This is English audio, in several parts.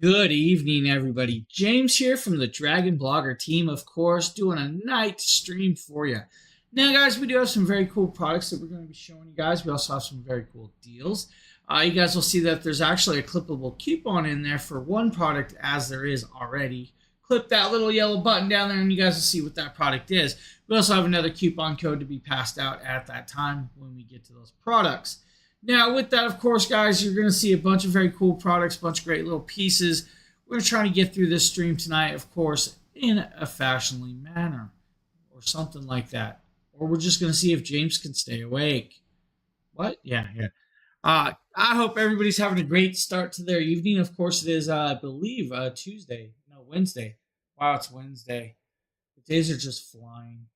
Good evening, everybody. James here from the Dragon Blogger team, of course, doing a night stream for you. Now, guys, we do have some very cool products that we're going to be showing you guys. We also have some very cool deals. You guys will see that there's actually a clippable coupon in there for one product, as there is already. Clip that little yellow button down there, and you guys will see what that product is. We also have another coupon code to be passed out at that time when we get to those products. Now, with that, of course, guys, you're going to see a bunch of very cool products, a bunch of great little pieces. We're trying to get through this stream tonight, of course, in a fashionably manner or something like that. Or we're just going to see if James can stay awake. What? Yeah. I hope everybody's having a great start to their evening. Of course, it is, I believe, Tuesday. No, Wednesday. Wow, it's Wednesday. The days are just flying.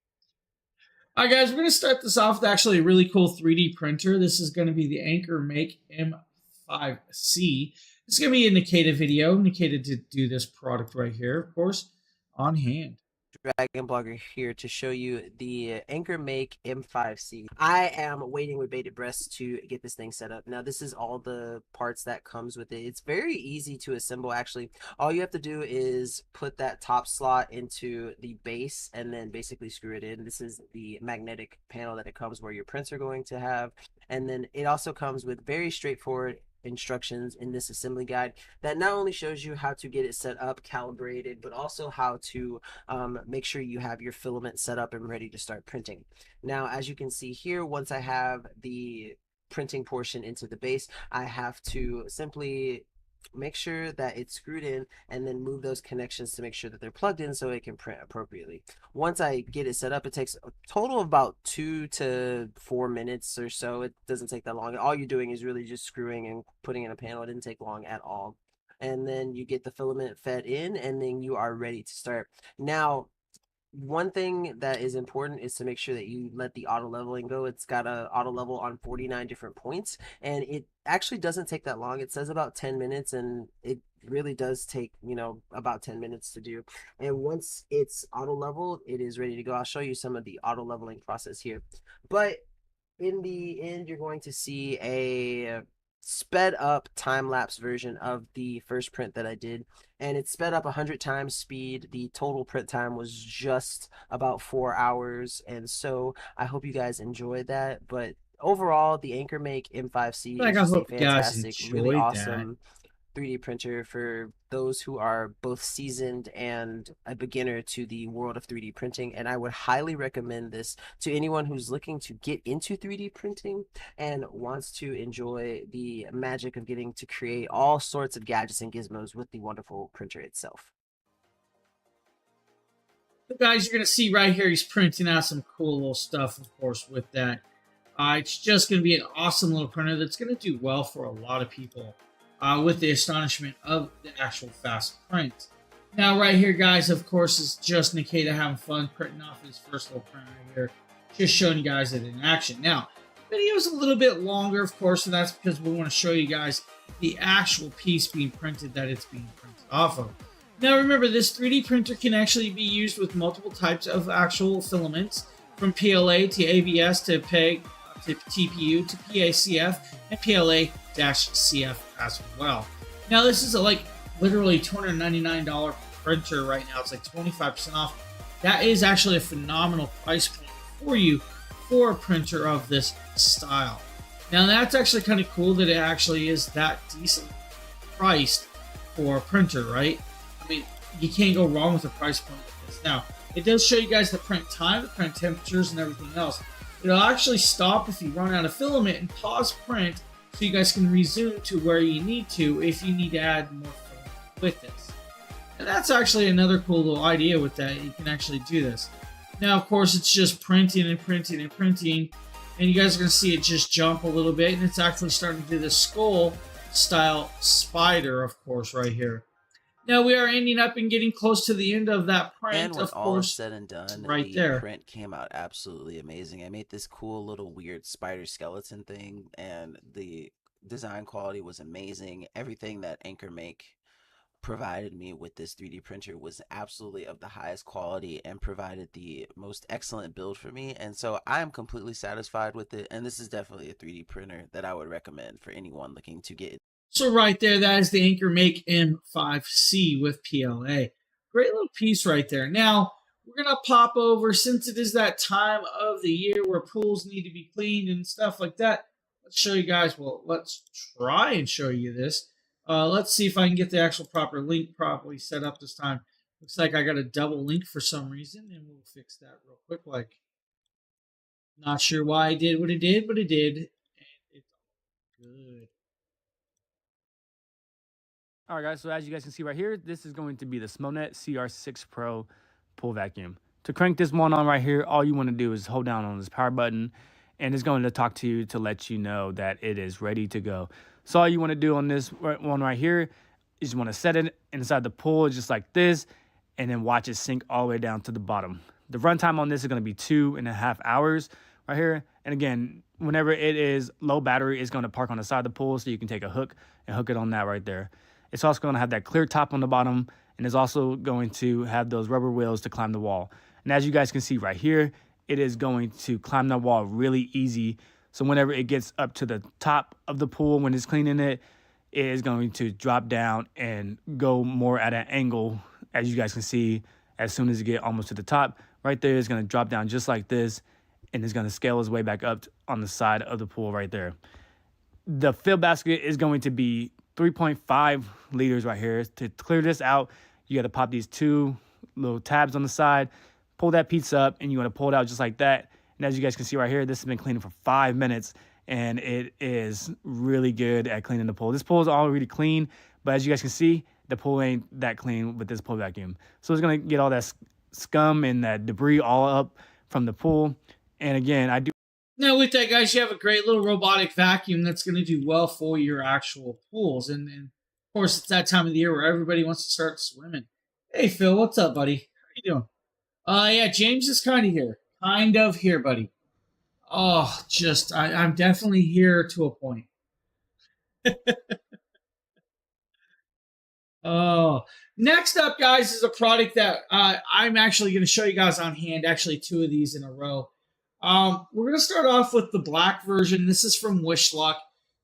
All right, guys, we're going to start this off with actually a really cool 3D printer. This is going to be the Anchor Make M5C. It's going to be a Nikita video. Nikita did do this product right here, of course, on hand. Dragon Blogger here to show you the Anchor Make M5C. I am waiting with bated breath to get this thing set up. Now, this is all the parts that comes with it. It's very easy to assemble, actually. All you have to do is put that top slot into the base and then basically screw it in. This is the magnetic panel that it comes where your prints are going to have. And then it also comes with very straightforward instructions in this assembly guide that not only shows you how to get it set up, calibrated, but also how to make sure you have your filament set up and ready to start printing. Now, as you can see here, once I have the printing portion into the base, I have to simply make sure that it's screwed in and then move those connections to make sure that they're plugged in so it can print appropriately. Once I get it set up, it takes a total of about 2 to 4 minutes or so. It doesn't take that long. All you're doing is really just screwing and putting in a panel. It didn't take long at all. And then you get the filament fed in and then you are ready to start. Now, one thing that is important is to make sure that you let the auto leveling go. It's got a auto level on 49 different points, and it actually doesn't take that long. It says about 10 minutes, and it really does take, about 10 minutes to do. And once it's auto leveled, it is ready to go. I'll show you some of the auto leveling process here. But in the end, you're going to see a sped up time lapse version of the first print that I did, and it's sped up 100 times speed. The total print time was just about 4 hours, and so I hope you guys enjoyed that. But overall, the Anchor Make M5C Like, is I just a hope you guys fantastic, really enjoyed that. awesome 3D printer for those who are both seasoned and a beginner to the world of 3D printing. And I would highly recommend this to anyone who's looking to get into 3D printing and wants to enjoy the magic of getting to create all sorts of gadgets and gizmos with the wonderful printer itself. So, guys, you're going to see right here, he's printing out some cool little stuff, of course, with that. It's just going to be an awesome little printer that's going to do well for a lot of people with the astonishment of the actual fast print. Now, right here, guys, of course, is just Nikita having fun printing off his first little printer right here. Just showing you guys it in action. Now, the video is a little bit longer, of course, and that's because we want to show you guys the actual piece being printed that it's being printed off of. Now, remember, this 3D printer can actually be used with multiple types of actual filaments, from PLA to ABS to PEG to TPU to PACF and PLA-CF as well. Now, this is literally $299 printer right now. It's like 25% off. That is actually a phenomenal price point for you for a printer of this style. Now, that's actually kind of cool that it actually is that decent priced for a printer, right? I mean, you can't go wrong with a price point like this. Now, it does show you guys the print time, the print temperatures, and everything else. It'll actually stop if you run out of filament and pause print so you guys can resume to where you need to if you need to add more filament with this. And that's actually another cool little idea with that. You can actually do this. Now, of course, it's just printing and printing and printing, and you guys are going to see it just jump a little bit, and it's actually starting to do the skull style spider, of course, right here. Now, we are ending up and getting close to the end of that print, And when of all is course, said and done, right the there. print came out absolutely amazing. I made this cool little weird spider skeleton thing, and the design quality was amazing. Everything that Anchor Make provided me with this 3D printer was absolutely of the highest quality and provided the most excellent build for me. And so I am completely satisfied with it. And this is definitely a 3D printer that I would recommend for anyone looking to get So right there, that is the Anchor Make M5C with PLA. Great little piece right there. Now, we're going to pop over, since it is that time of the year where pools need to be cleaned and stuff like that. Let's show you guys, well, let's try and show you this. Let's see if I can get the actual proper link properly set up this time. Looks like I got a double link for some reason, and we'll fix that real quick. Like, not sure why I did what it did, but it did. And it's good. All right, guys, so as you guys can see right here, this is going to be the Smonet CR6 Pro pool vacuum. To crank this one on right here, all you want to do is hold down on this power button, and it's going to talk to you to let you know that it is ready to go. So all you want to do on this one right here is you want to set it inside the pool just like this, and then watch it sink all the way down to the bottom. The runtime on this is going to be 2.5 hours right here. And again, whenever it is low battery, it's going to park on the side of the pool, so you can take a hook and hook it on that right there. It's also going to have that clear top on the bottom, and it's also going to have those rubber wheels to climb the wall. And as you guys can see right here, it is going to climb the wall really easy. So whenever it gets up to the top of the pool, when it's cleaning it, it is going to drop down and go more at an angle. As you guys can see, as soon as you get almost to the top, right there, it's going to drop down just like this, and it's going to scale its way back up on the side of the pool right there. The fill basket is going to be 3.5 liters right here. To clear this out, you got to pop these two little tabs on the side, pull that piece up, and you want to pull it out just like that. And as you guys can see right here, this has been cleaning for 5 minutes, and it is really good at cleaning the pool. This pool is already clean, but as you guys can see, the pool ain't that clean with this pool vacuum. So it's going to get all that scum and that debris all up from the pool. And again, I do. Now, with that, guys, you have a great little robotic vacuum that's going to do well for your actual pools. And of course, it's that time of the year where everybody wants to start swimming. Hey, Phil, what's up, buddy? How you doing? Yeah, James is kind of here, buddy. Oh, I'm definitely here to a point. Oh, next up, guys, is a product that I'm actually going to show you guys on hand. Actually, two of these in a row. We're going to start off with the black version. This is from Wishlock.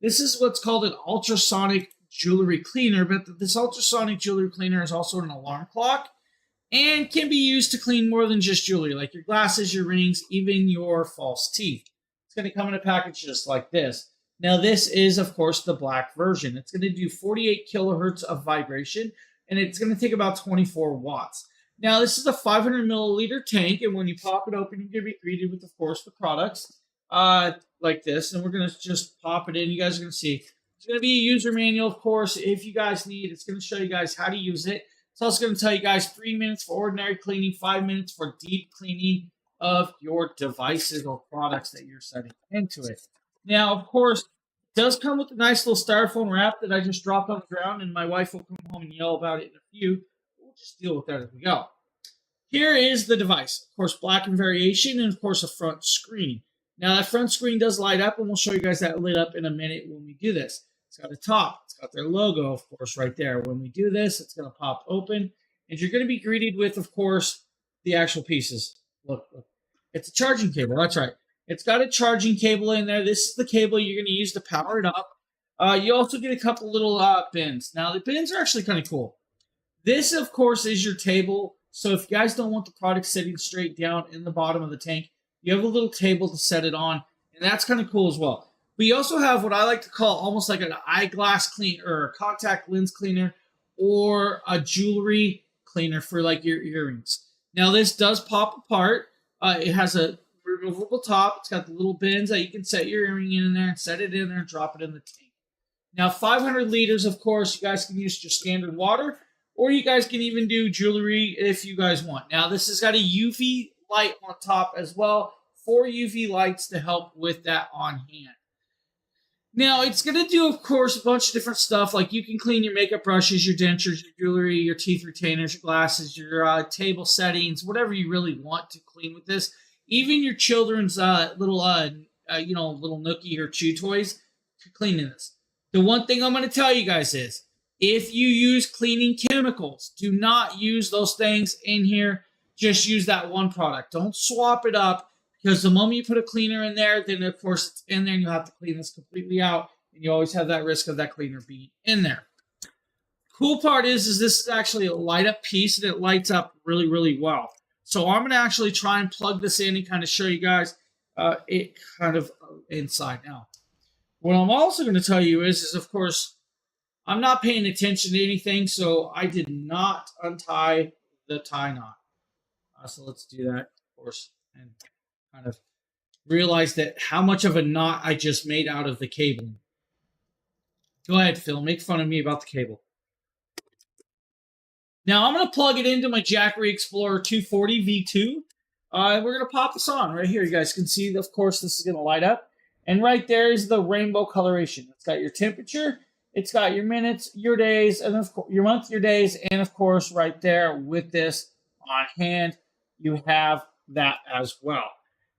This is what's called an ultrasonic jewelry cleaner, but this ultrasonic jewelry cleaner is also an alarm clock and can be used to clean more than just jewelry, like your glasses, your rings, even your false teeth. It's going to come in a package just like this. Now, this is, of course, the black version. It's going to do 48 kilohertz of vibration, and it's going to take about 24 watts. Now, this is a 500 milliliter tank, and when you pop it open, you're going to be greeted with, of course, the products like this. And we're going to just pop it in. You guys are going to see. It's going to be a user manual, of course, if you guys need. It's going to show you guys how to use it. It's also going to tell you guys 3 minutes for ordinary cleaning, 5 minutes for deep cleaning of your devices or products that you're setting into it. Now, of course, it does come with a nice little styrofoam wrap that I just dropped on the ground, and my wife will come home and yell about it in a few. We'll just deal with that as we go. Here is the device. Of course, black in variation, and of course, a front screen. Now, that front screen does light up, and we'll show you guys that lit up in a minute when we do this. It's got a top. It's got their logo, of course, right there. When we do this, it's going to pop open, and you're going to be greeted with, of course, the actual pieces. Look. It's a charging cable. That's right. It's got a charging cable in there. This is the cable you're going to use to power it up. You also get a couple little bins. Now, the bins are actually kind of cool. This, of course, is your table. So if you guys don't want the product sitting straight down in the bottom of the tank, you have a little table to set it on, and that's kind of cool as well. But you also have what I like to call almost like an eyeglass cleaner or a contact lens cleaner or a jewelry cleaner for like your earrings. Now, this does pop apart. It has a removable top. It's got the little bins that you can set your earring in there and set it in there and drop it in the tank. Now, 500 liters, of course, you guys can use just standard water, or you guys can even do jewelry if you guys want. Now, this has got a UV light on top as well, 4 UV lights to help with that on hand. Now, it's going to do, of course, a bunch of different stuff. Like you can clean your makeup brushes, your dentures, your jewelry, your teeth retainers, your glasses, your table settings, whatever you really want to clean with this. Even your children's little nookie or chew toys for cleaning this. The one thing I'm going to tell you guys is, if you use cleaning chemicals, do not use those things in here. Just use that one product. Don't swap it up. Because the moment you put a cleaner in there, then of course it's in there and you have to clean this completely out. and you always have that risk of that cleaner being in there. Cool part is this is actually a light up piece, and it lights up really, really well. So I'm going to actually try and plug this in and kind of show you guys it kind of inside now. What I'm also going to tell you is of course, I'm not paying attention to anything, so I did not untie the tie knot. So let's do that, of course, and kind of realize that how much of a knot I just made out of the cabling. Go ahead, Phil. Make fun of me about the cable. Now I'm going to plug it into my Jackery Explorer 240 V2. We're going to pop this on right here. You guys can see, of course, this is going to light up. And right there is the rainbow coloration. It's got your temperature, it's got your minutes, your days, and of course your month, your days, and of course right there with this on hand, you have that as well.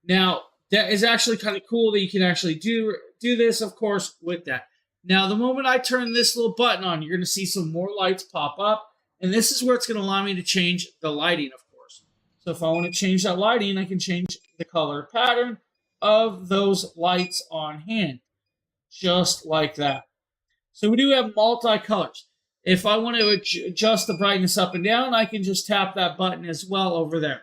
Now, that is actually kind of cool that you can actually do this, of course, with that. Now, the moment I turn this little button on, you're going to see some more lights pop up. And this is where it's going to allow me to change the lighting, of course. So if I want to change that lighting, I can change the color pattern of those lights on hand. Just like that. So we do have multi-colors. If I want to adjust the brightness up and down, I can just tap that button as well over there.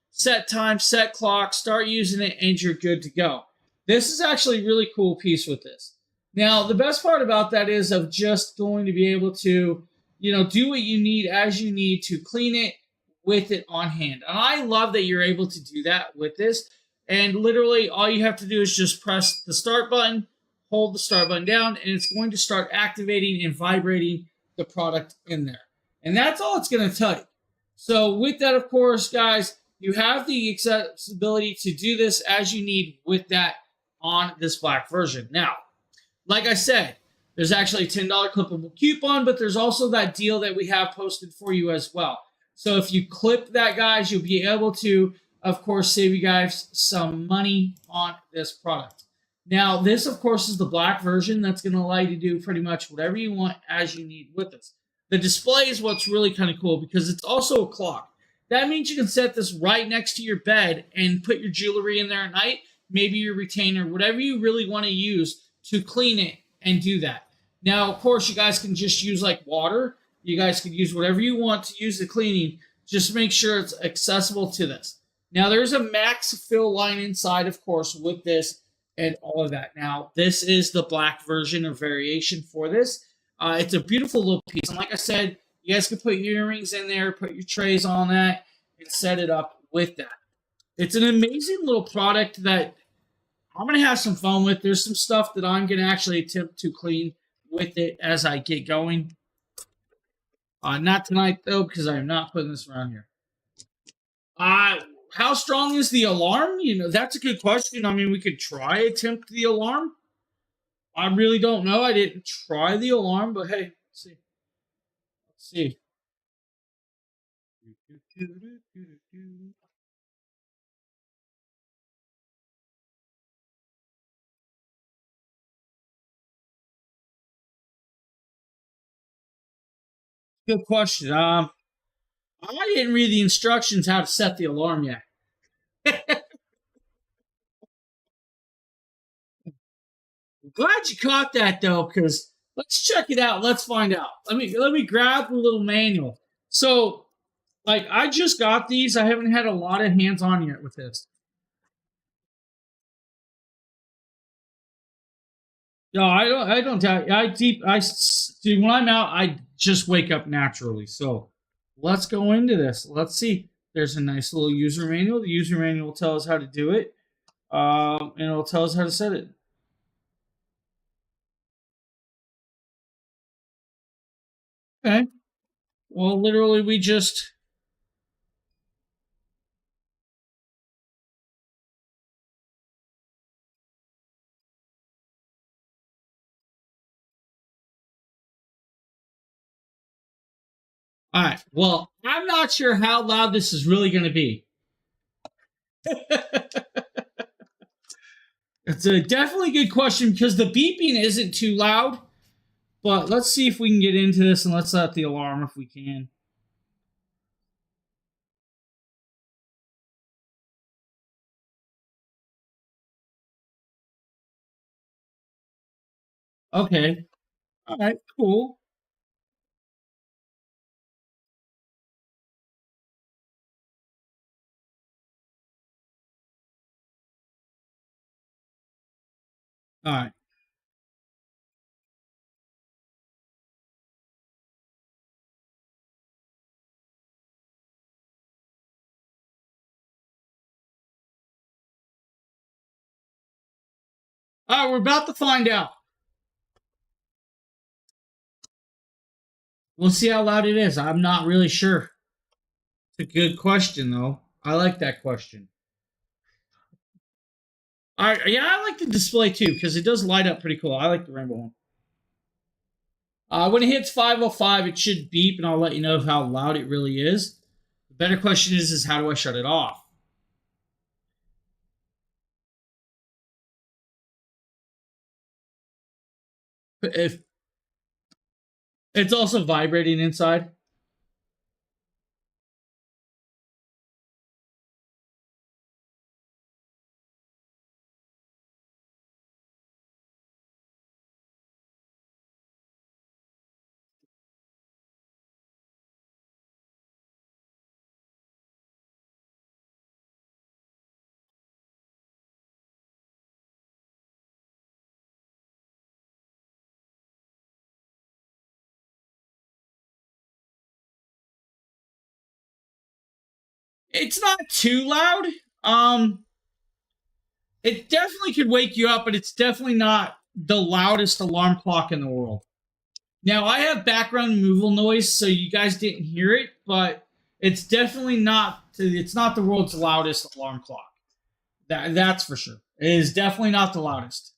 Set time, set clock, start using it, and you're good to go. This is actually a really cool piece with this. Now, the best part about that is of just going to be able to do what you need as you need to clean it with it on hand. And I love that you're able to do that with this. And literally all you have to do is just press the start button, hold the start button down, and it's going to start activating and vibrating the product in there. And that's all it's going to tell you. So with that, of course, guys, you have the accessibility to do this as you need with that on this black version. Now, like I said, there's actually a $10 clippable coupon, but there's also that deal that we have posted for you as well. So if you clip that, guys, you'll be able to, of course, save you guys some money on this product. Now, this, of course, is the black version that's going to allow you to do pretty much whatever you want as you need with this. The display is what's really kind of cool because it's also a clock. That means you can set this right next to your bed and put your jewelry in there at night, maybe your retainer, whatever you really want to use to clean it and do that. Now, of course, you guys can just use like water. You guys can use whatever you want to use the cleaning. Just make sure it's accessible to this. Now, there's a max fill line inside, of course, with this and all of that. Now, this is the black version or variation for this. It's a beautiful little piece. And like I said, you guys can put your earrings in there, put your trays on that, and set it up with that. It's an amazing little product that I'm going to have some fun with. There's some stuff that I'm going to actually attempt to clean with it as I get going. Not tonight, though, because I'm not putting this around here. How strong is the alarm? That's a good question. I mean, we could try attempt the alarm. I really don't know. I didn't try the alarm, but hey, let's see. Let's see. Good question. I didn't read the instructions how to set the alarm yet. Glad you caught that though, because let's check it out. Let's find out. Let me grab the little manual. So, like, I just got these. I haven't had a lot of hands on yet with this. No, I don't doubt. See, when I'm out, I just wake up naturally. So let's go into this. Let's see. There's a nice little user manual. The user manual will tell us how to do it. And it'll tell us how to set it. Okay. Well, literally, we just... All right. Well, I'm not sure how loud this is really going to be. It's a definitely good question because the beeping isn't too loud. But let's see if we can get into this, and let's set the alarm if we can. Okay. All right. Cool. All right. All right. We're about to find out. We'll see how loud it is. I'm not really sure. It's a good question, though. I like that question. All right. Yeah, I like the display too because it does light up pretty cool. I like the rainbow one. When it hits 505, it should beep, and I'll let you know how loud it really is. The better question is how do I shut it off? If it's also vibrating inside. It's not too loud. Um, it definitely could wake you up, but it's definitely not the loudest alarm clock in the world. Now I have background removal noise, so you guys didn't hear it, but it's definitely not. It's not the world's loudest alarm clock. That's for sure. It is definitely not the loudest.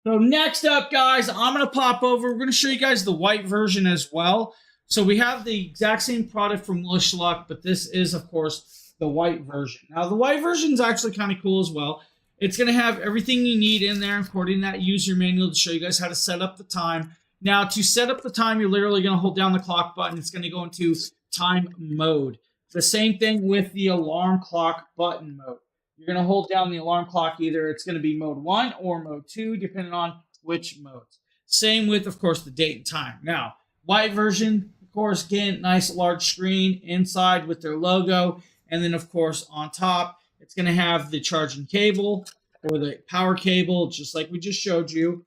So next up, guys, I'm going to pop over. We're going to show you guys the white version as well. So we have the exact same product from Lishluck, but this is, of course, the white version. Now, the white version is actually kind of cool as well. It's going to have everything you need in there, including that user manual to show you guys how to set up the time. Now, to set up the time, you're literally going to hold down the clock button. It's going to go into time mode. The same thing with the alarm clock button mode. You're going to hold down the alarm clock. Either it's going to be mode 1 or mode 2, depending on which modes. Same with, of course, the date and time. Now, white version, of course, again, nice large screen inside with their logo. And then, of course, on top, it's going to have the charging cable or the power cable, just like we just showed you.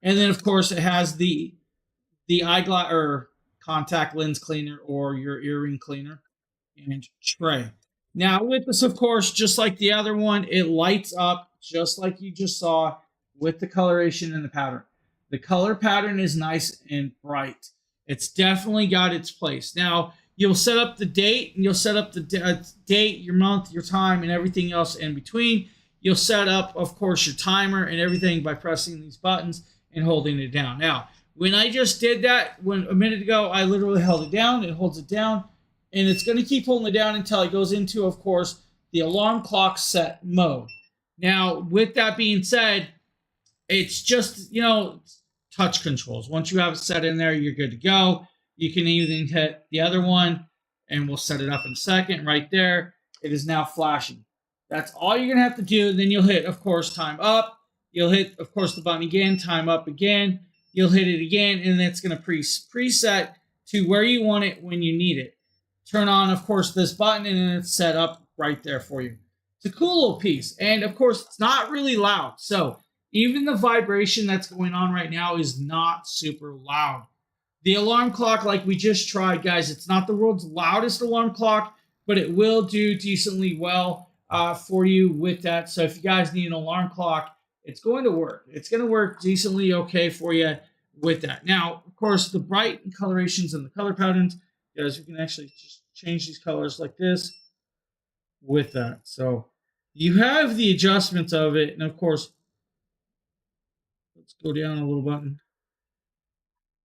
And then, of course, it has the eyeglass or contact lens cleaner or your earring cleaner and tray. Now, with this, of course, just like the other one, it lights up just like you just saw with the coloration and the pattern. The color pattern is nice and bright. It's definitely got its place. Now, you'll set up the date, and you'll set up the date, your month, your time, and everything else in between. You'll set up, of course, your timer and everything by pressing these buttons and holding it down. Now, when I just did that a minute ago, I literally held it down. It holds it down. And it's going to keep holding it down until it goes into, of course, the alarm clock set mode. Now, with that being said, it's just, touch controls. Once you have it set in there, you're good to go. You can even hit the other one, and we'll set it up in a second. Right there, it is now flashing. That's all you're going to have to do. Then you'll hit, of course, time up. You'll hit, of course, the button again, time up again. You'll hit it again, and then it's going to preset to where you want it when you need it. Turn on, of course, this button, and then it's set up right there for you. It's a cool little piece. And, of course, it's not really loud. So even the vibration that's going on right now is not super loud. The alarm clock, like we just tried, guys, it's not the world's loudest alarm clock, but it will do decently well for you with that. So if you guys need an alarm clock, it's going to work. It's going to work decently okay for you with that. Now, of course, the bright colorations and the color patterns, guys, we can actually just change these colors like this with that. So you have the adjustments of it. And of course, let's go down a little button.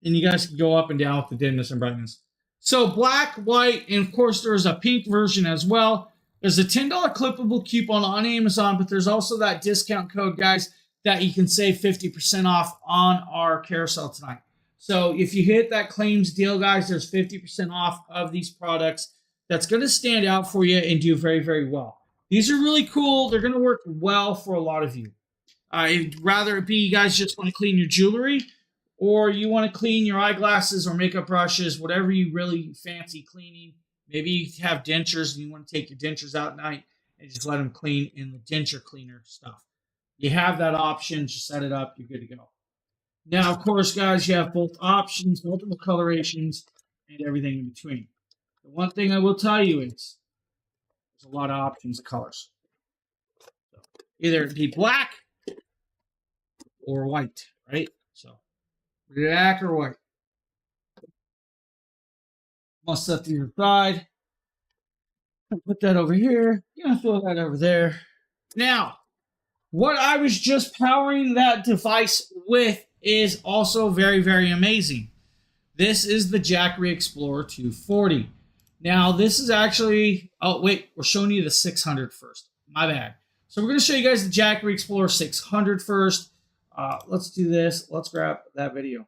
And you guys can go up and down with the dimness and brightness. So black, white, and of course there's a pink version as well. There's a $10 clippable coupon on Amazon, but there's also that discount code, guys, that you can save 50% off on our carousel tonight. So if you hit that claims deal, guys, there's 50% off of these products. That's going to stand out for you and do very, very well. These are really cool. They're going to work well for a lot of you. Rather it be you guys just want to clean your jewelry, or you want to clean your eyeglasses or makeup brushes, whatever you really fancy cleaning. Maybe you have dentures and you want to take your dentures out at night and just let them clean in the denture cleaner stuff. You have that option. Just set it up. You're good to go. Now, of course, guys, you have both options, multiple colorations, and everything in between. The one thing I will tell you is there's a lot of options of colors. So either it be black or white, right? So black or white. I'll set to your side. Put that over here. You're gonna throw that over there. Now, what I was just powering that device with is also very, very amazing. This is the Jackery Explorer 240. Now, this is actually, oh wait, we're showing you the 600 first. My bad. So we're going to show you guys the Jackery Explorer 600 first. Let's do this. Let's grab that video.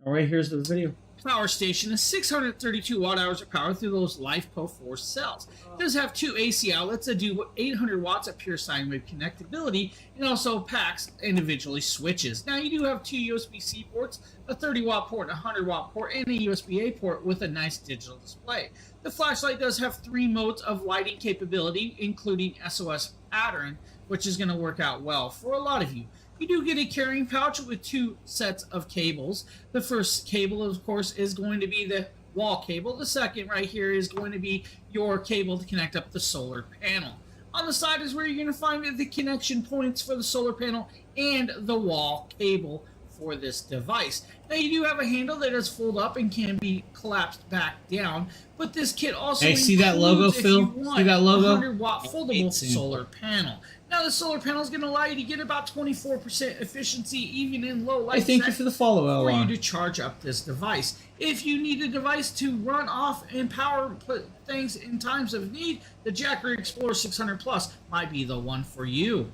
All right, here's the video. Power station is 632 watt hours of power through those LiFePO 4 cells. It does have two AC outlets that do 800 watts of pure sine wave connectability, and also packs individually switches. Now you do have two USB-C ports, a 30 watt port, a 100 watt port, and a USB-A port with a nice digital display. The flashlight does have 3 modes of lighting capability, including SOS pattern, which is going to work out well for a lot of you. You do get a carrying pouch with 2 sets of cables. The first cable, of course, is going to be the wall cable. The second right here is going to be your cable to connect up the solar panel. On the side is where you're going to find the connection points for the solar panel and the wall cable for this device. Now you do have a handle that is fold up and can be collapsed back down, but this kit also see that logo, Phil? See that logo? 100 watt foldable solar panel. Now the solar panel is going to allow you to get about 24% efficiency even in low light. Hey, thank you for the follow, for you to charge up this device. If you need a device to run off and power things in times of need, the Jackery Explorer 600 Plus might be the one for you.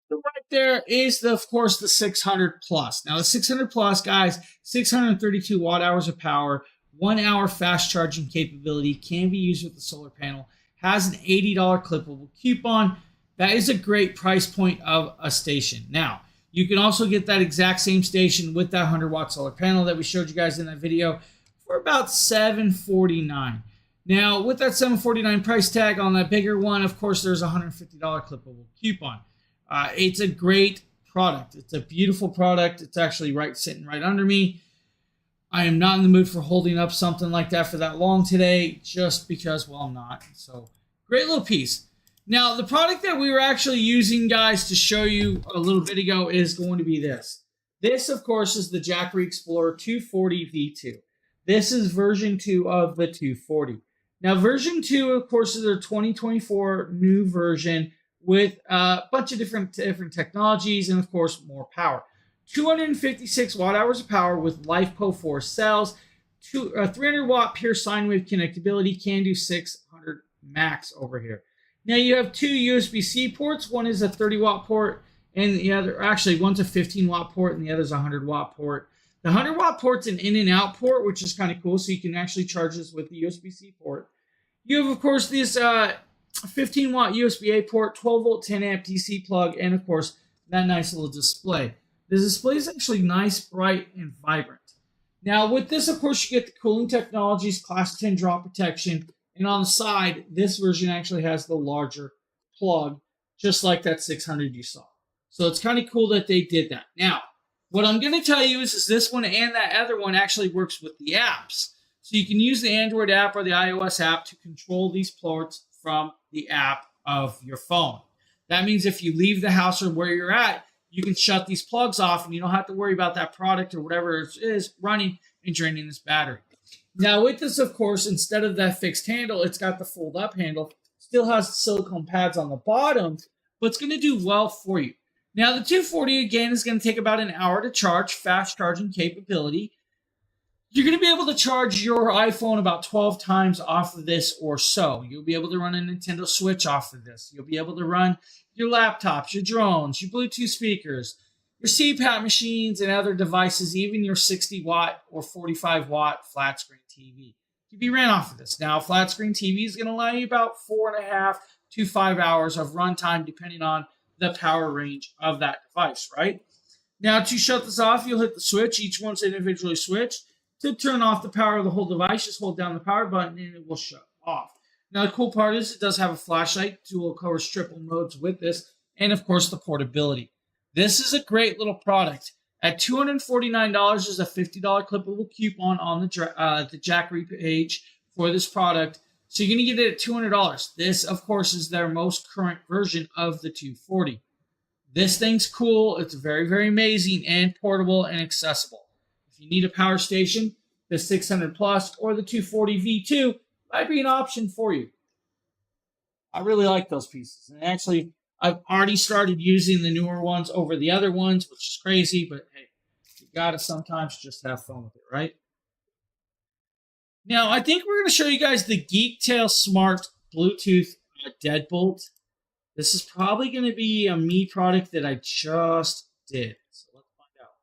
So right there is, of course, the 600 Plus. Now the 600 Plus, guys, 632 watt hours of power, 1 hour fast charging capability, can be used with the solar panel, has an $80 clippable coupon. That is a great price point of a station. Now, you can also get that exact same station with that 100 watt solar panel that we showed you guys in that video for about $749. Now, with that $749 price tag on that bigger one, of course, there's a $150 clippable coupon. It's a great product. It's a beautiful product. It's actually sitting right under me. I am not in the mood for holding up something like that for that long today, just because, well, I'm not. So, great little piece. Now, the product that we were actually using, guys, to show you a little bit ago is going to be this. This, of course, is the Jackery Explorer 240 V2. This is version 2 of the 240. Now, version 2, of course, is their 2024 new version with a bunch of different technologies and, of course, more power. 256 watt hours of power with LiFePO 4 cells, 300 watt pure sine wave connectability, can do 600 max over here. Now you have 2 USB-C ports. One is a 30 watt port, and the other, actually, one's a 15 watt port, and the other's a 100 watt port. The 100 watt port's an in and out port, which is kind of cool, so you can actually charge this with the USB-C port. You have, of course, this 15 watt USB-A port, 12 volt 10 amp DC plug, and of course, that nice little display. The display is actually nice, bright, and vibrant. Now, with this, of course, you get the cooling technologies, class 10 drop protection, and on the side, this version actually has the larger plug, just like that 600 you saw. So it's kind of cool that they did that. Now, what I'm going to tell you is this one and that other one actually works with the apps. So you can use the Android app or the iOS app to control these ports from the app of your phone. That means if you leave the house or where you're at, you can shut these plugs off and you don't have to worry about that product or whatever it is running and draining this battery. Now with this, of course, instead of that fixed handle, it's got the fold up handle, still has silicone pads on the bottom, but it's going to do well for you. Now the 240 again is going to take about an hour to charge, fast charging capability. You're going to be able to charge your iPhone about 12 times off of this or so. You'll be able to run a Nintendo Switch off of this. You'll be able to run your laptops, your drones, your Bluetooth speakers, your CPAP machines, and other devices, even your 60 watt or 45 watt flat screen TV can be ran off of this. Now, flat screen TV is going to allow you about 4.5 to 5 hours of runtime, depending on the power range of that device, right? Now, to shut this off, you'll hit the switch. Each one's individually switched. To turn off the power of the whole device, just hold down the power button and it will shut off. Now, the cool part is it does have a flashlight, dual colors, triple modes with this, and of course, the portability. This is a great little product. At $249 is a $50 clippable coupon on the Jackery page for this product. So you're going to get it at $200. This, of course, is their most current version of the 240. This thing's cool. It's very, very amazing and portable and accessible. If you need a power station, the 600 Plus or the 240 V2 might be an option for you. I really like those pieces. And actually, I've already started using the newer ones over the other ones, which is crazy, but hey, you gotta sometimes just have fun with it, right? Now, I think we're going to show you guys the Geektail Smart Bluetooth deadbolt. This is probably going to be a me product that I just did. So let's find out.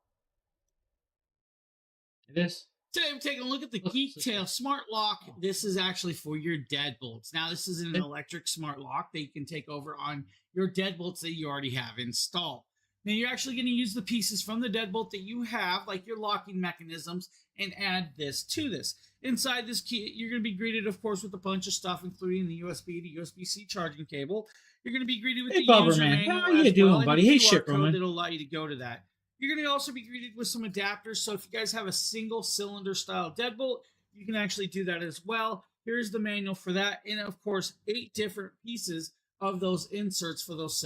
It is. Today we're taking a look at the Geektail Smart Lock. This is actually for your deadbolts. Now, this is an electric smart lock that you can take over on your deadbolts that you already have installed. Now, you're actually going to use the pieces from the deadbolt that you have, like your locking mechanisms, and add this to this. Inside this kit, you're going to be greeted, of course, with a bunch of stuff, including the USB to USB-C charging cable. You're going to be greeted with the user manual. How you doing, buddy? Hey, Shipperman. That'll allow you to go to that. You're going to also be greeted with some adapters. So if you guys have a single cylinder style deadbolt, you can actually do that as well. Here's the manual for that. And of course, 8 different pieces of those inserts for those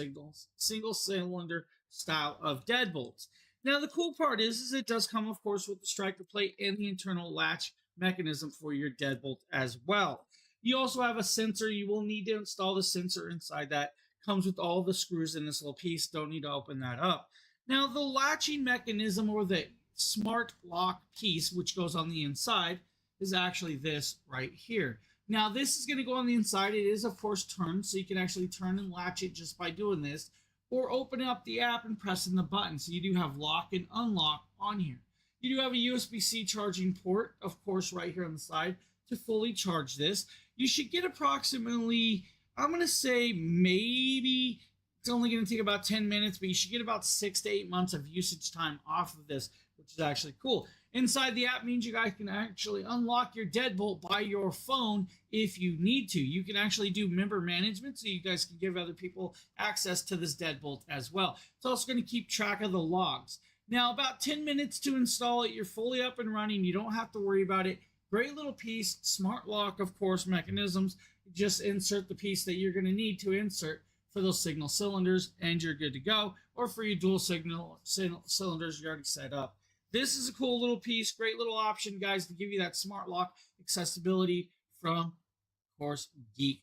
single cylinder style of deadbolts. Now, the cool part is it does come, of course, with the striker plate and the internal latch mechanism for your deadbolt as well. You also have a sensor. You will need to install the sensor inside that. Comes with all the screws in this little piece. Don't need to open that up. Now, the latching mechanism or the smart lock piece, which goes on the inside, is actually this right here. Now, this is going to go on the inside. It is, of course, turned, so you can actually turn and latch it just by doing this, or open up the app and pressing the button. So you do have lock and unlock on here. You do have a USB-C charging port, of course, right here on the side to fully charge this. You should get approximately, I'm going to say maybe it's only going to take about 10 minutes, but you should get about 6 to 8 months of usage time off of this, which is actually cool. Inside the app means you guys can actually unlock your deadbolt by your phone if you need to. You can actually do member management, so you guys can give other people access to this deadbolt as well. It's also going to keep track of the logs. Now, about 10 minutes to install it. You're fully up and running. You don't have to worry about it. Great little piece. Smart lock, of course, mechanisms. Just insert the piece that you're going to need to insert for those signal cylinders, and you're good to go. Or for your dual signal cylinders, you're already set up. This is a cool little piece, great little option, guys, to give you that smart lock accessibility from, of course, Geektail.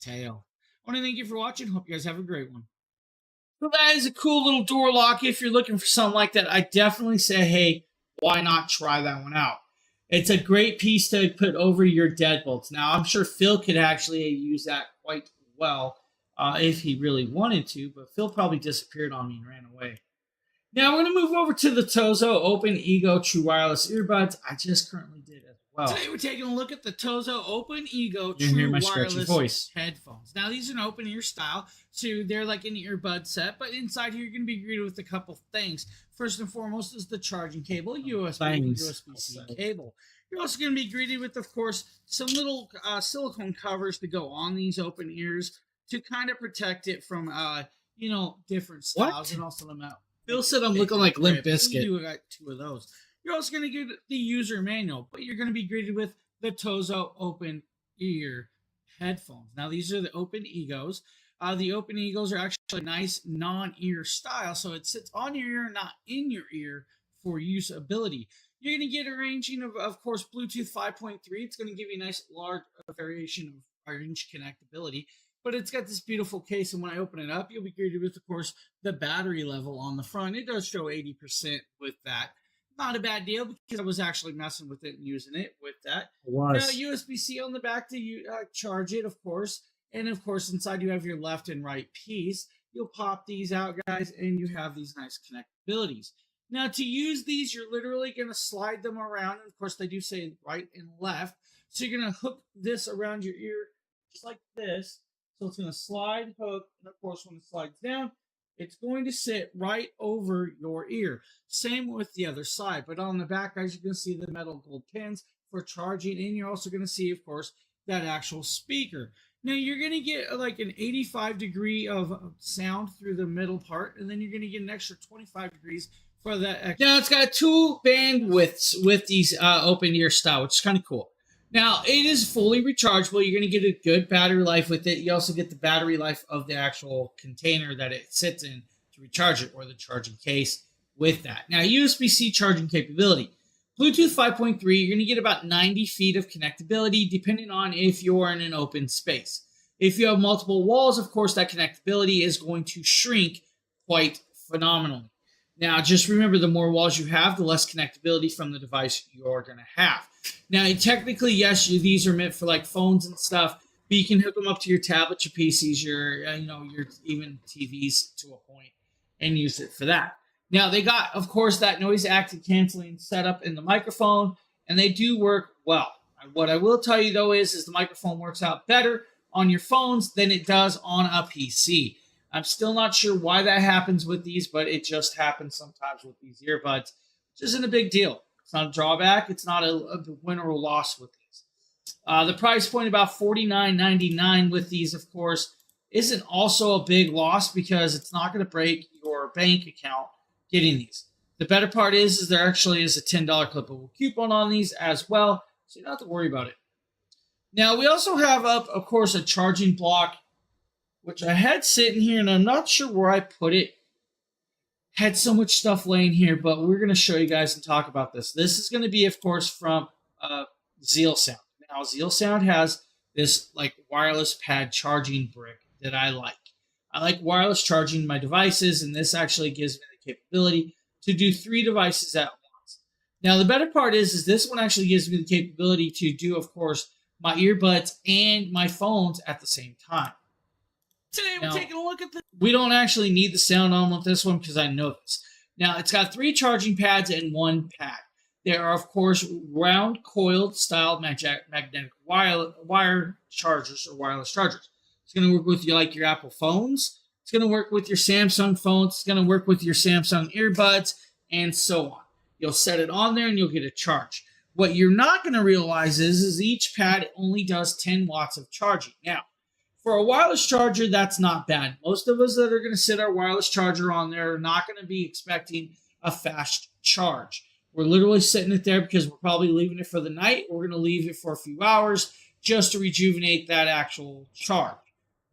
I want to thank you for watching. Hope you guys have a great one. So that is a cool little door lock. If you're looking for something like that, I definitely say, hey, why not try that one out? It's a great piece to put over your deadbolts. Now, I'm sure Phil could actually use that quite well if he really wanted to, but Phil probably disappeared on me and ran away. Now we're going to move over to the Tozo Open Ego True Wireless Earbuds. I just currently did as well. Today we're taking a look at the Tozo Open Ego True Wireless headphones. Now these are an open ear style, so they're like an earbud set, but inside here you're going to be greeted with a couple things. First and foremost is the charging cable, USB-C cable. You're also going to be greeted with, of course, some little silicone covers to go on these open ears to kind of protect it from, different styles and also them out. Phil said I'm looking like Limp Bizkit. You got 2 of those. You're also going to get the user manual, but you're going to be greeted with the Tozo Open Ear headphones. Now, these are the Open Egos. The Open Egos are actually a nice non-ear style, so it sits on your ear, not in your ear for usability. You're going to get a ranging of course, Bluetooth 5.3. It's going to give you a nice large variation of range connectability. But it's got this beautiful case, and when I open it up, you'll be greeted with, of course, the battery level on the front. It does show 80% with that. Not a bad deal because I was actually messing with it and using it with that. Now, USB-C on the back to charge it, of course. And, of course, inside you have your left and right piece. You'll pop these out, guys, and you have these nice connectabilities. Now, to use these, you're literally going to slide them around. And, of course, they do say right and left. So you're going to hook this around your ear just like this. So it's going to slide, hook, and of course when it slides down, it's going to sit right over your ear. Same with the other side, but on the back, guys, you can see the metal gold pins for charging, and you're also going to see, of course, that actual speaker. Now you're going to get like an 85 degree of sound through the middle part, and then you're going to get an extra 25 degrees for that. Now it's got 2 bandwidths with these open ear style, which is kind of cool. Now it is fully rechargeable. You're going to get a good battery life with it. You also get the battery life of the actual container that it sits in to recharge it, or the charging case with that. Now USB-C charging capability. Bluetooth 5.3, you're going to get about 90 feet of connectability, depending on if you're in an open space. If you have multiple walls, of course, that connectability is going to shrink quite phenomenally. Now, just remember, the more walls you have, the less connectability from the device you're going to have. Now, technically, yes, these are meant for like phones and stuff, but you can hook them up to your tablets, your PCs, your even TVs to a point, and use it for that. Now, they got, of course, that noise active canceling setup in the microphone, and they do work well. What I will tell you, though, is the microphone works out better on your phones than it does on a PC. I'm still not sure why that happens with these, but it just happens sometimes with these earbuds, which isn't a big deal. It's not a drawback. It's not a win or a loss with these. The price point, about $49.99 with these, of course, isn't also a big loss because it's not going to break your bank account getting these. The better part is there actually is a $10 clippable coupon on these as well, so you don't have to worry about it. Now, we also have up, of course, a charging block, which I had sitting here, and I'm not sure where I put it. Had so much stuff laying here, but we're going to show you guys and talk about this. This is going to be, of course, from ZealSound. Now, ZealSound has this like wireless pad charging brick that I like. I like wireless charging my devices, and this actually gives me the capability to do 3 devices at once. Now, the better part is this one actually gives me the capability to do, of course, my earbuds and my phones at the same time. Today, we're taking a look at the... We don't actually need the sound on with this one because I know this. Now, it's got 3 charging pads and 1 pad. There are, of course, round coiled style magnetic wire chargers or wireless chargers. It's going to work with your Apple phones. It's going to work with your Samsung phones. It's going to work with your Samsung earbuds, and so on. You'll set it on there, and you'll get a charge. What you're not going to realize is each pad only does 10 watts of charging. Now, for a wireless charger, that's not bad. Most of us that are going to sit our wireless charger on there are not going to be expecting a fast charge. We're literally sitting it there because we're probably leaving it for the night. We're going to leave it for a few hours just to rejuvenate that actual charge,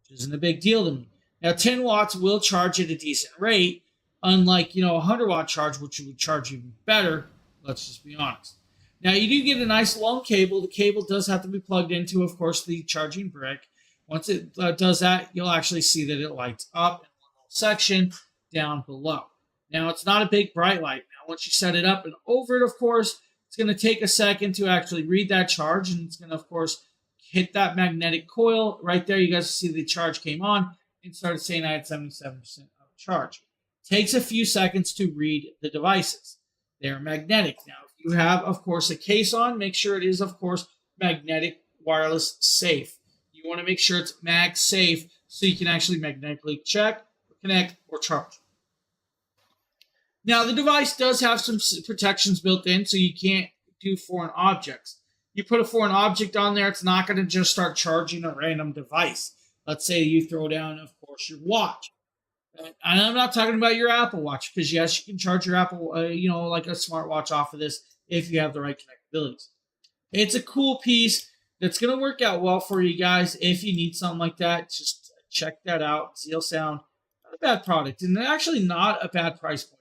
which isn't a big deal to me. Now, 10 watts will charge at a decent rate, unlike, a 100-watt charge, which would charge even better. Let's just be honest. Now, you do get a nice long cable. The cable does have to be plugged into, of course, the charging brick. Once it does that, you'll actually see that it lights up in one little section down below. Now, it's not a big bright light. Now, once you set it up and over it, of course, it's going to take a second to actually read that charge, and it's going to, of course, hit that magnetic coil. Right there, you guys see the charge came on and started saying I had 77% of charge. It takes a few seconds to read the devices. They're magnetic. Now, if you have, of course, a case on, make sure it is, of course, magnetic wireless safe. You want to make sure it's mag safe so you can actually magnetically check, connect, or charge. Now, the device does have some protections built in, so you can't do foreign objects. You put a foreign object on there, it's not going to just start charging a random device. Let's say you throw down, of course, your watch. And I'm not talking about your Apple Watch, because yes, you can charge your Apple, like a smartwatch off of this if you have the right connectabilities. It's a cool piece that's going to work out well for you guys. If you need something like that, just check that out. ZealSound, not a bad product, and actually not a bad price point.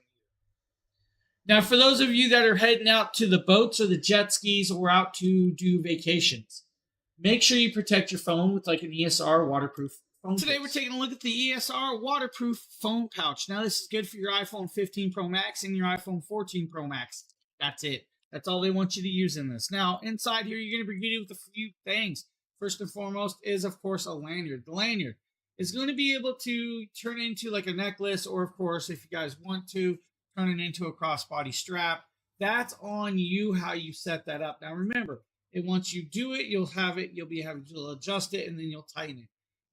Now, for those of you that are heading out to the boats or the jet skis or out to do vacations, make sure you protect your phone with like an ESR waterproof phone. Today, we're taking a look at the ESR waterproof phone pouch. Now, this is good for your iPhone 15 Pro Max and your iPhone 14 Pro Max. That's it. That's all they want you to use in this. Now, inside here, you're going to be greeted with a few things. First and foremost is, of course, a lanyard. The lanyard is going to be able to turn into like a necklace, or, of course, if you guys want to, turn it into a crossbody strap. That's on you how you set that up. Now, remember, once you do it, you'll be having to adjust it, and then you'll tighten it.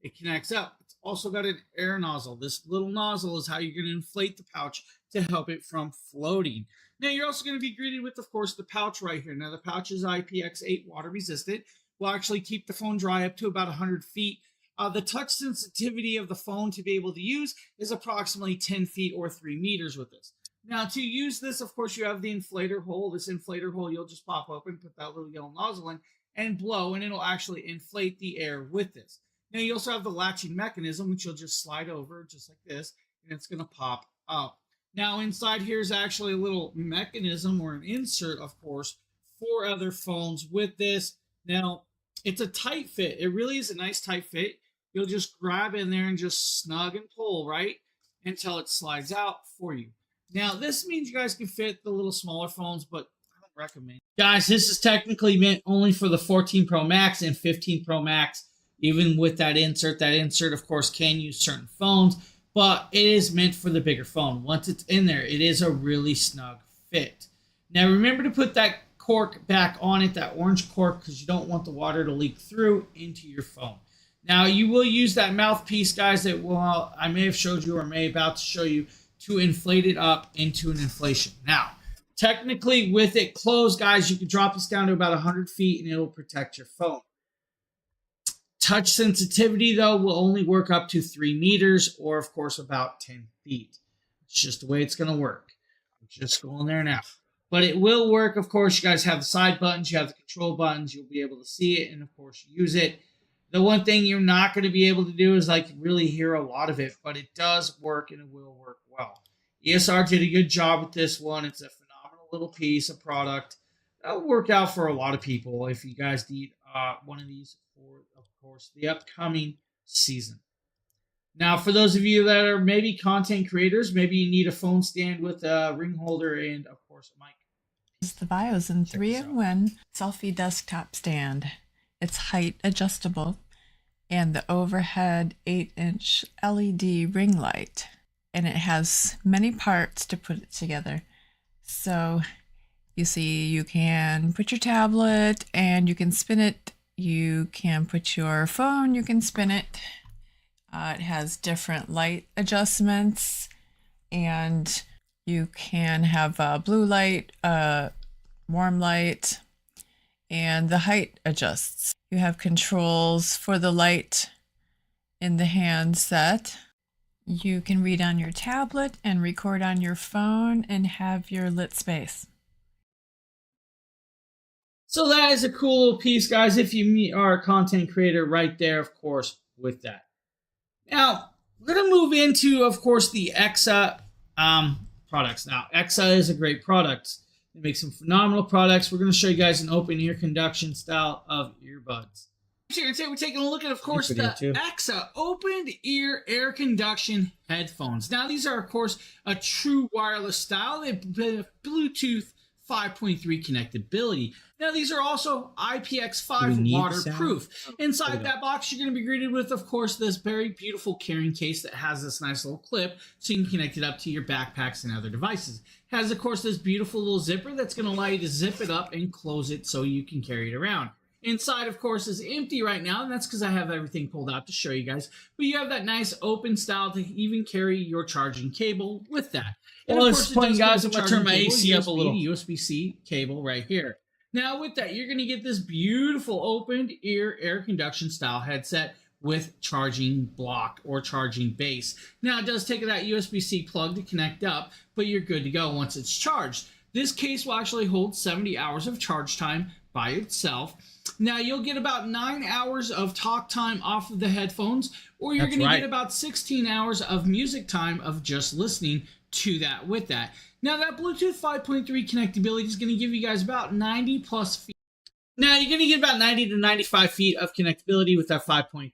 It connects up. It's also got an air nozzle. This little nozzle is how you're going to inflate the pouch to help it from floating. Now, you're also going to be greeted with, of course, the pouch right here. Now, the pouch is IPX8 water resistant. Will actually keep the phone dry up to about 100 feet. The touch sensitivity of the phone to be able to use is approximately 10 feet or 3 meters with this. Now, to use this, of course, you have the inflator hole. This inflator hole, you'll just pop open, put that little yellow nozzle in, and blow, and it'll actually inflate the air with this. Now, you also have the latching mechanism, which you'll just slide over just like this, and it's going to pop up. Now, inside here is actually a little mechanism or an insert, of course, for other phones with this. Now, it's a tight fit. It really is a nice tight fit. You'll just grab in there and just snug and pull, right, until it slides out for you. Now, this means you guys can fit the little smaller phones, but I don't recommend. Guys, this is technically meant only for the 14 Pro Max and 15 Pro Max, even with that insert. That insert, of course, can use certain phones, but it is meant for the bigger phone. Once it's in there, it is a really snug fit. Now, remember to put that cork back on it, that orange cork, because you don't want the water to leak through into your phone. Now, you will use that mouthpiece, guys, that I may have showed you or may about to show you, to inflate it up into an inflation. Now, technically, with it closed, guys, you can drop this down to about 100 feet and it'll protect your phone. Touch sensitivity, though, will only work up to 3 meters or, of course, about 10 feet. It's just the way it's going to work. I'm just going there now. But it will work, of course. You guys have the side buttons. You have the control buttons. You'll be able to see it and, of course, use it. The one thing you're not going to be able to do is like really hear a lot of it, but it does work and it will work well. ESR did a good job with this one. It's a phenomenal little piece of product. That'll work out for a lot of people if you guys need one of these for, of course, the upcoming season. Now, for those of you that are maybe content creators, maybe you need a phone stand with a ring holder and, of course, a mic. It's the Biozen 3-in-1 selfie desktop stand. It's height adjustable and the overhead 8-inch LED ring light. And it has many parts to put it together. So you see, you can put your tablet and you can spin it. You can put your phone, you can spin it. It has different light adjustments, and you can have a blue light, warm light, and the height adjusts. You have controls for the light in the handset. You can read on your tablet and record on your phone and have your lit space. So that is a cool little piece, guys, if you are a content creator right there, of course, with that. Now, we're going to move into, of course, the EXA products. Now, EXA is a great product. They make some phenomenal products. We're going to show you guys an open ear conduction style of earbuds. Here today we're taking a look at, of course, the EXA open ear air conduction headphones. Now, these are, of course, a true wireless style. They have Bluetooth 5.3 connectability. Now, these are also IPX5 waterproof. Inside that box, you're going to be greeted with, of course, this very beautiful carrying case that has this nice little clip so you can connect it up to your backpacks and other devices. It has, of course, this beautiful little zipper that's going to allow you to zip it up and close it so you can carry it around. Inside, of course, is empty right now, and that's because I have everything pulled out to show you guys. But you have that nice open style to even carry your charging cable with that. And well, of course, guys, I'm going to turn my AC up a little. USB-C cable right here. Now, with that, you're going to get this beautiful opened ear air conduction style headset with charging block or charging base. Now, it does take that USB-C plug to connect up, but you're good to go once it's charged. This case will actually hold 70 hours of charge time by itself. Now, you'll get about 9 hours of talk time off of the headphones, or you're going to get about 16 hours of music time of just listening to that with that. Now, that Bluetooth 5.3 connectability is going to give you guys about 90 plus feet. Now, you're going to get about 90 to 95 feet of connectability with that 5.3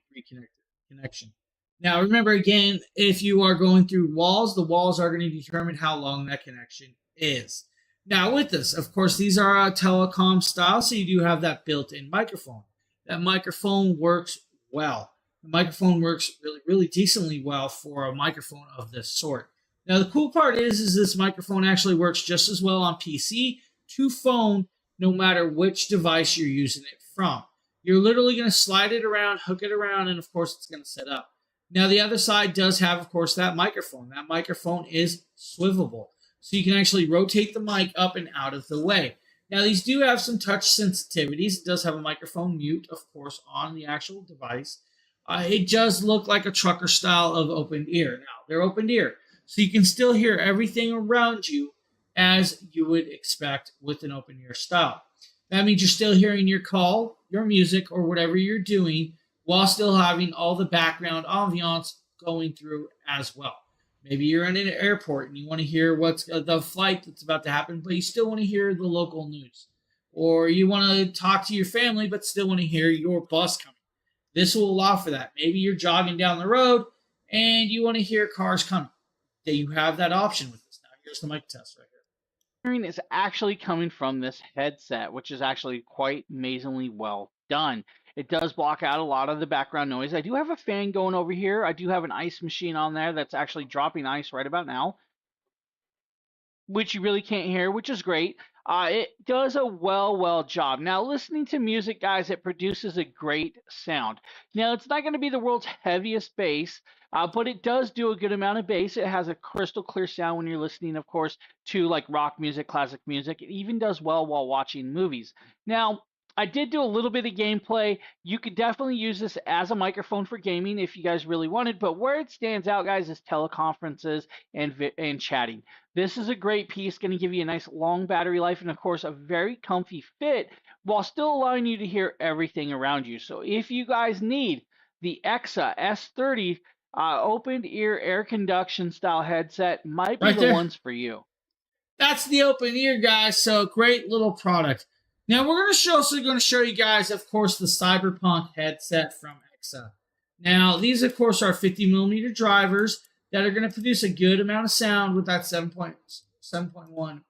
connection. Now, remember, again, if you are going through walls, the walls are going to determine how long that connection is. Now, with this, of course, these are a telecom style, so you do have that built-in microphone. That microphone works well. The microphone works really, really decently well for a microphone of this sort. Now, the cool part is this microphone actually works just as well on PC to phone, no matter which device you're using it from. You're literally going to slide it around, hook it around, and of course, it's going to set up. Now, the other side does have, of course, that microphone. That microphone is swivelable. So you can actually rotate the mic up and out of the way. Now, these do have some touch sensitivities. It does have a microphone mute, of course, on the actual device. It does look like a trucker style of open ear. Now, they're open ear, so you can still hear everything around you as you would expect with an open ear style. That means you're still hearing your call, your music, or whatever you're doing, while still having all the background ambiance going through as well. Maybe you're in an airport and you want to hear what's the flight that's about to happen, but you still want to hear the local news. Or you want to talk to your family, but still want to hear your bus coming. This will allow for that. Maybe you're jogging down the road and you want to hear cars coming. Then you have that option with this. Now, here's the mic test right here. Hearing is actually coming from this headset, which is actually quite amazingly well done. It does block out a lot of the background noise. I do have a fan going over here. I do have an ice machine on there that's actually dropping ice right about now, which you really can't hear, which is great. It does a well job. Now, listening to music, guys, it produces a great sound. Now, it's not going to be the world's heaviest bass, but it does do a good amount of bass. It has a crystal clear sound when you're listening, of course, to like rock music, classic music. It even does well while watching movies. Now, I did do a little bit of gameplay. You could definitely use this as a microphone for gaming if you guys really wanted, but where it stands out, guys, is teleconferences and chatting. This is a great piece, going to give you a nice long battery life and, of course, a very comfy fit while still allowing you to hear everything around you. So if you guys need the EXA S30 open ear air conduction style headset, might be Right the there. ones for you. That's the open ear, guys. So great little product. Now we're going to show you guys, of course, the Cyberpunk headset from EXA. Now these, of course, are 50mm drivers that are going to produce a good amount of sound with that 7.1 background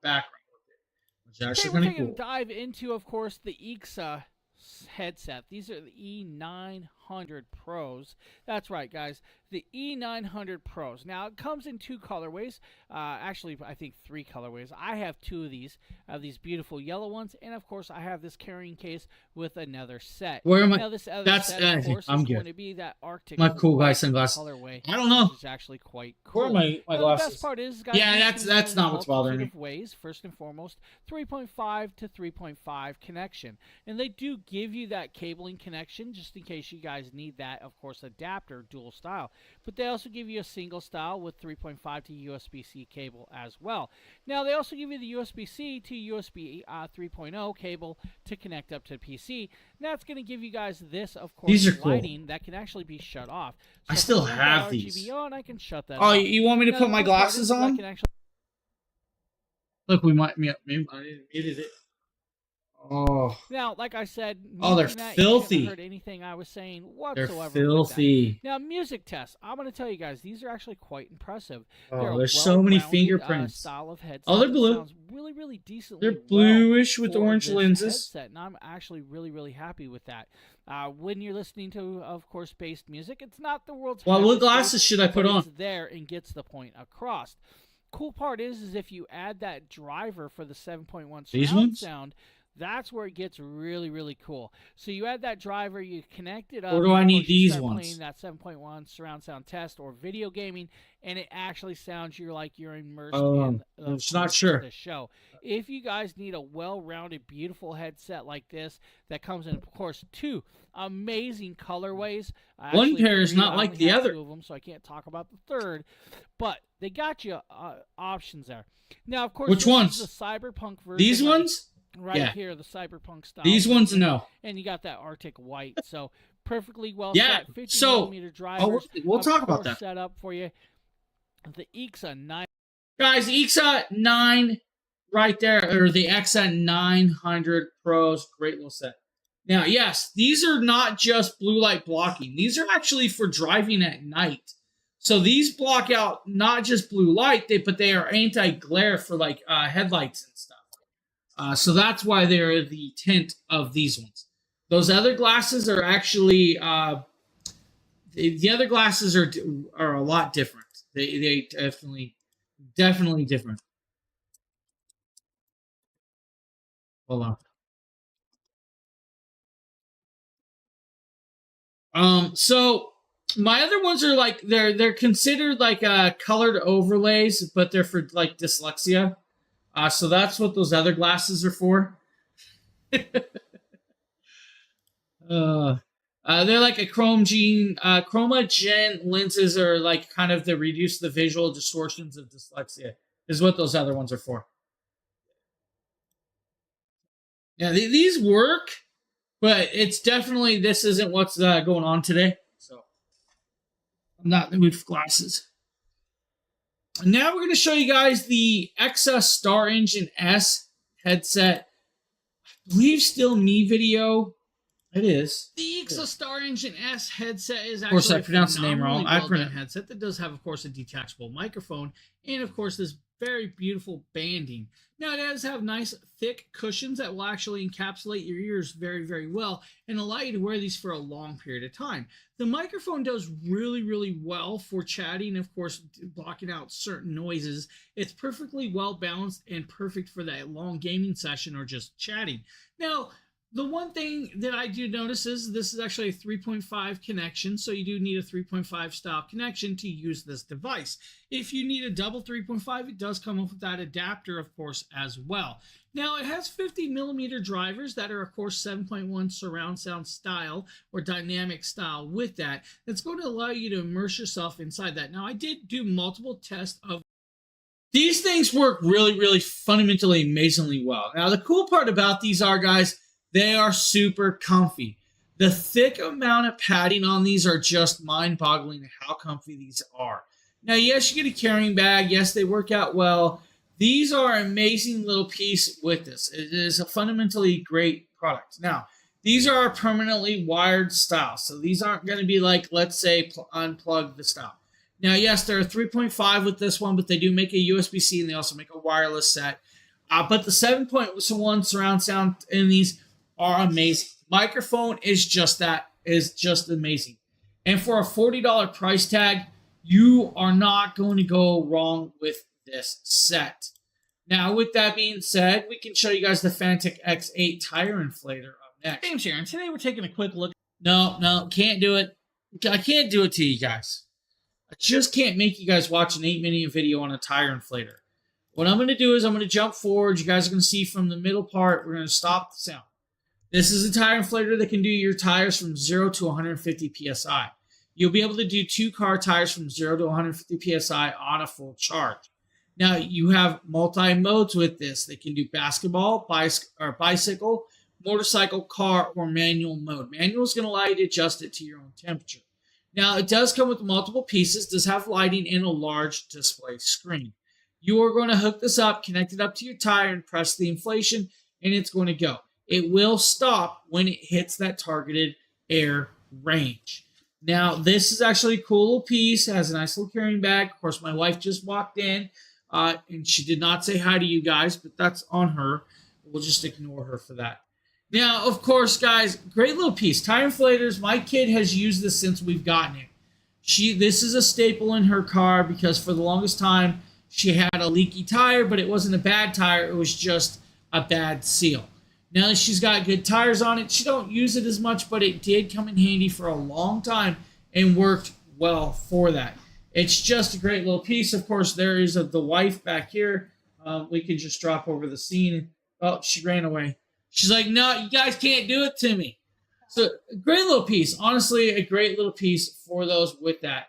with it, which is actually We're pretty going to cool. dive into, of course, the EXA headset. These are the E900 Pros. That's right, guys. The E900 Pros. Now, it comes in two colorways. Actually, I think three colorways. I have two of these. I have these beautiful yellow ones, and of course, I have this carrying case with another set. Where am I? Now, this other That's set, of course, I'm is good. going to be that Arctic My cool guy white sunglasses. colorway. I don't know. Which is actually quite cool. Where are my Now, glasses? the best part is, guys, Yeah, you that's can use not what's bothering me. multitude of ways. First and foremost, 3.5 to 3.5 connection, and they do give you that cabling connection just in case you guys need that, of course, adapter dual style. But they also give you a single style with 3.5 to USB-C cable as well. Now they also give you the USB-C to USB 3.0 cable to connect up to PC. Now it's going to give you guys this, of course, These are cool. lighting that can actually be shut off. I So still if I leave have the these. RGB on, I can shut that Oh, off. you want me to Now, put the my cool part glasses is I on? can actually Look, we might. Maybe I didn't edit it. Oh, Now, like I said, Oh, they're muting that, filthy. You shouldn't have heard anything I was saying they're whatsoever. with that. filthy. Now, music tests. I'm going to tell you guys, these are actually quite impressive. Oh, They're a there's so many well-rounded, fingerprints. Style of headset Oh, they're that blue. Sounds really, really decently. They're bluish with for orange this lenses. Headset, and I'm actually really, really happy with that. When you're listening to, of course, based music, it's not the world's. Well, what heaviest glasses bass, should I put but on? It's there and gets the point across. Cool part is if you add that driver for the 7.1 These surround ones? sound. That's where it gets really, really cool. So you add that driver, you connect it up. Or do I of need course, you these start ones? Playing that 7.1 surround sound test or video gaming, and it actually sounds like you're immersed in I'm just not sure. the show. If you guys need a well-rounded, beautiful headset like this that comes in, of course, two amazing colorways. One Actually, pair is three. not I like only the have other. two of them, so I can't talk about the third. But they got you options there. Now, of course, Which this ones? is the Cyberpunk version. These like ones? right Yeah. here, the Cyberpunk style. These ones, version. no. And you got that Arctic white, so perfectly well Yeah, set. 50 so- millimeter drivers. we'll of talk about course, that. Set up for you. The EXA 9. Guys, EXA 9 right there, or the EXA 900 Pros, great little set. Now, yes, these are not just blue light blocking. These are actually for driving at night. So these block out not just blue light, but they are anti-glare for like headlights and stuff. So that's why they're the tint of these ones. Those other glasses are actually the other glasses are a lot different. They definitely different. Hold on. So My other ones are like they're considered like colored overlays, but they're for like dyslexia. So that's what those other glasses are for. They're like a chroma gen lenses are like kind of to reduce the visual distortions of dyslexia is what those other ones are for. Yeah, these work, but it's definitely, this isn't what's going on today. So I'm not in the mood for glasses. Now we're going to show you guys the XS Star Engine S headset. I believe still me video. It is. The Ixa Star Engine S headset is actually of course, I pronounced the name wrong. I pronounced headset that does have, of course, a detachable microphone and, of course, this very beautiful banding. Now, it does have nice, thick cushions that will actually encapsulate your ears very, very well and allow you to wear these for a long period of time. The microphone does really, really well for chatting, of course, blocking out certain noises. It's perfectly well balanced and perfect for that long gaming session or just chatting. Now, the one thing that I do notice is this is actually a 3.5 connection, so you do need a 3.5 style connection to use this device. If you need a double 3.5, it does come up with that adapter, of course, as well. Now, it has 50mm drivers that are, of course, 7.1 surround sound style or dynamic style with that. That's going to allow you to immerse yourself inside that. Now, I did do multiple tests of these things work really, really fundamentally amazingly well. Now, the cool part about these are, guys, they are super comfy. The thick amount of padding on these are just mind-boggling how comfy these are. Now, yes, you get a carrying bag. Yes, they work out well. These are an amazing little piece with this. It is a fundamentally great product. Now, these are a permanently wired style. So these aren't going to be like, let's say, unplug the style. Now, yes, they're a 3.5 with this one, but they do make a USB-C and they also make a wireless set. But the 7.1 surround sound in these are amazing. Microphone is just amazing. And for a $40 price tag, you are not going to go wrong with this set. Now, with that being said, we can show you guys the Fanatec X8 tire inflator up next. James here, and today we're taking a quick look. No, can't do it. I can't do it to you guys. I just can't make you guys watch an 8-minute video on a tire inflator. What I'm going to do is I'm going to jump forward. You guys are going to see from the middle part, we're going to stop the sound. This is a tire inflator that can do your tires from 0 to 150 PSI. You'll be able to do 2 car tires from 0 to 150 PSI on a full charge. Now, you have multi-modes with this. They can do basketball, bicycle, motorcycle, car, or manual mode. Manual is going to allow you to adjust it to your own temperature. Now, it does come with multiple pieces, does have lighting and a large display screen. You are going to hook this up, connect it up to your tire, and press the inflation, and it's going to go. It will stop when it hits that targeted air range. Now, this is actually a cool little piece. It has a nice little carrying bag. Of course, my wife just walked in, and she did not say hi to you guys, but that's on her. We'll just ignore her for that. Now, of course, guys, great little piece. Tire inflators. My kid has used this since we've gotten it. This is a staple in her car because for the longest time, she had a leaky tire, but it wasn't a bad tire. It was just a bad seal. Now that she's got good tires on it, she don't use it as much, but it did come in handy for a long time and worked well for that. It's just a great little piece. Of course, there is the wife back here. We can just drop over the scene. Oh, she ran away. She's like, no, you guys can't do it to me. So, a great little piece. Honestly, a great little piece for those with that.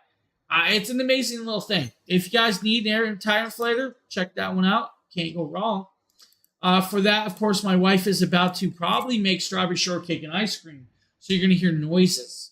It's an amazing little thing. If you guys need an air tire inflator, check that one out. Can't go wrong. For that, of course, my wife is about to probably make strawberry shortcake and ice cream. So you're going to hear noises.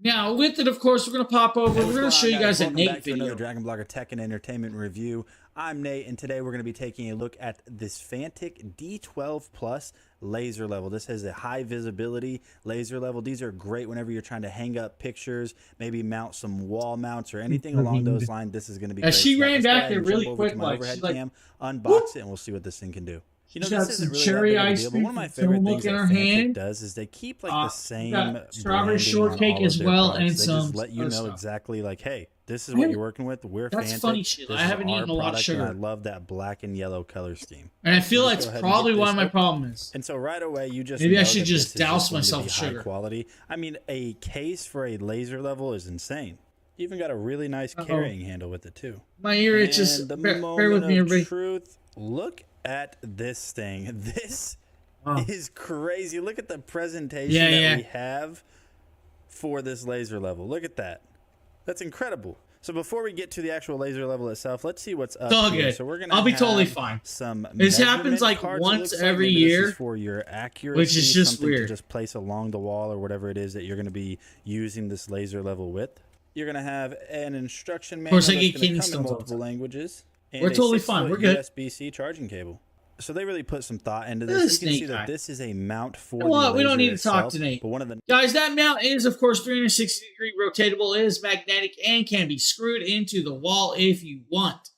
Now, with it, of course, we're going to pop over. We're going to show you guys a Nate video. Another Dragon Blogger Tech and Entertainment review. I'm Nate, and today we're going to be taking a look at this Fanatec D12 Plus laser level. This has a high visibility laser level. These are great whenever you're trying to hang up pictures, maybe mount some wall mounts or anything along those lines. This is going to be great. She ran back there really quick. Like overhead cam, unbox it, and we'll see what this thing can do. You know, She's got this some isn't really cherry that big of a ice deal, but cream one of my from favorite Tillamook things in that her Fantic hand. does is they keep like We the same got strawberry branding shortcake on all as of their well, products. and They some just let you other know stuff. exactly like, hey, this is what you're working with. We're That's Fantic. funny, Sheila. This I is haven't our eaten a lot of product, sugar. and I love that black and yellow color scheme. And I feel Just that's go ahead and probably get why this my open. problem is. And so right away, you just Maybe I know should that just this is douse going to be myself with high sugar. quality. I mean, a case for a laser level is insane. You even got a really nice carrying handle with it too. My ear itches. And the Bear moment with me, of everybody. truth. Look at this thing. This Oh. is crazy. Look at the presentation Yeah, that yeah. we have for this laser level. Look at that. That's incredible. So before we get to the actual laser level itself, let's see what's up It's all here. good. So we're gonna I'll be have totally fine. Some This happens, measurement like, cards, it once looks like. every Maybe this year, is for your accuracy, which is just something weird. to just place along the wall or whatever it is that you're going to be using this laser level with. You're going to have an instruction manual course, I that's get going to kidney come in stones all the multiple languages. And We're a totally 6 fine. foot We're good. USB-C charging cable. So they really put some thought into Look at this. You can see snake that eye. this is a mount for You know what? the We don't laser need to talk itself, today. But one of the Guys, that mount is, of course, 360-degree rotatable, is magnetic, and can be screwed into the wall if you want.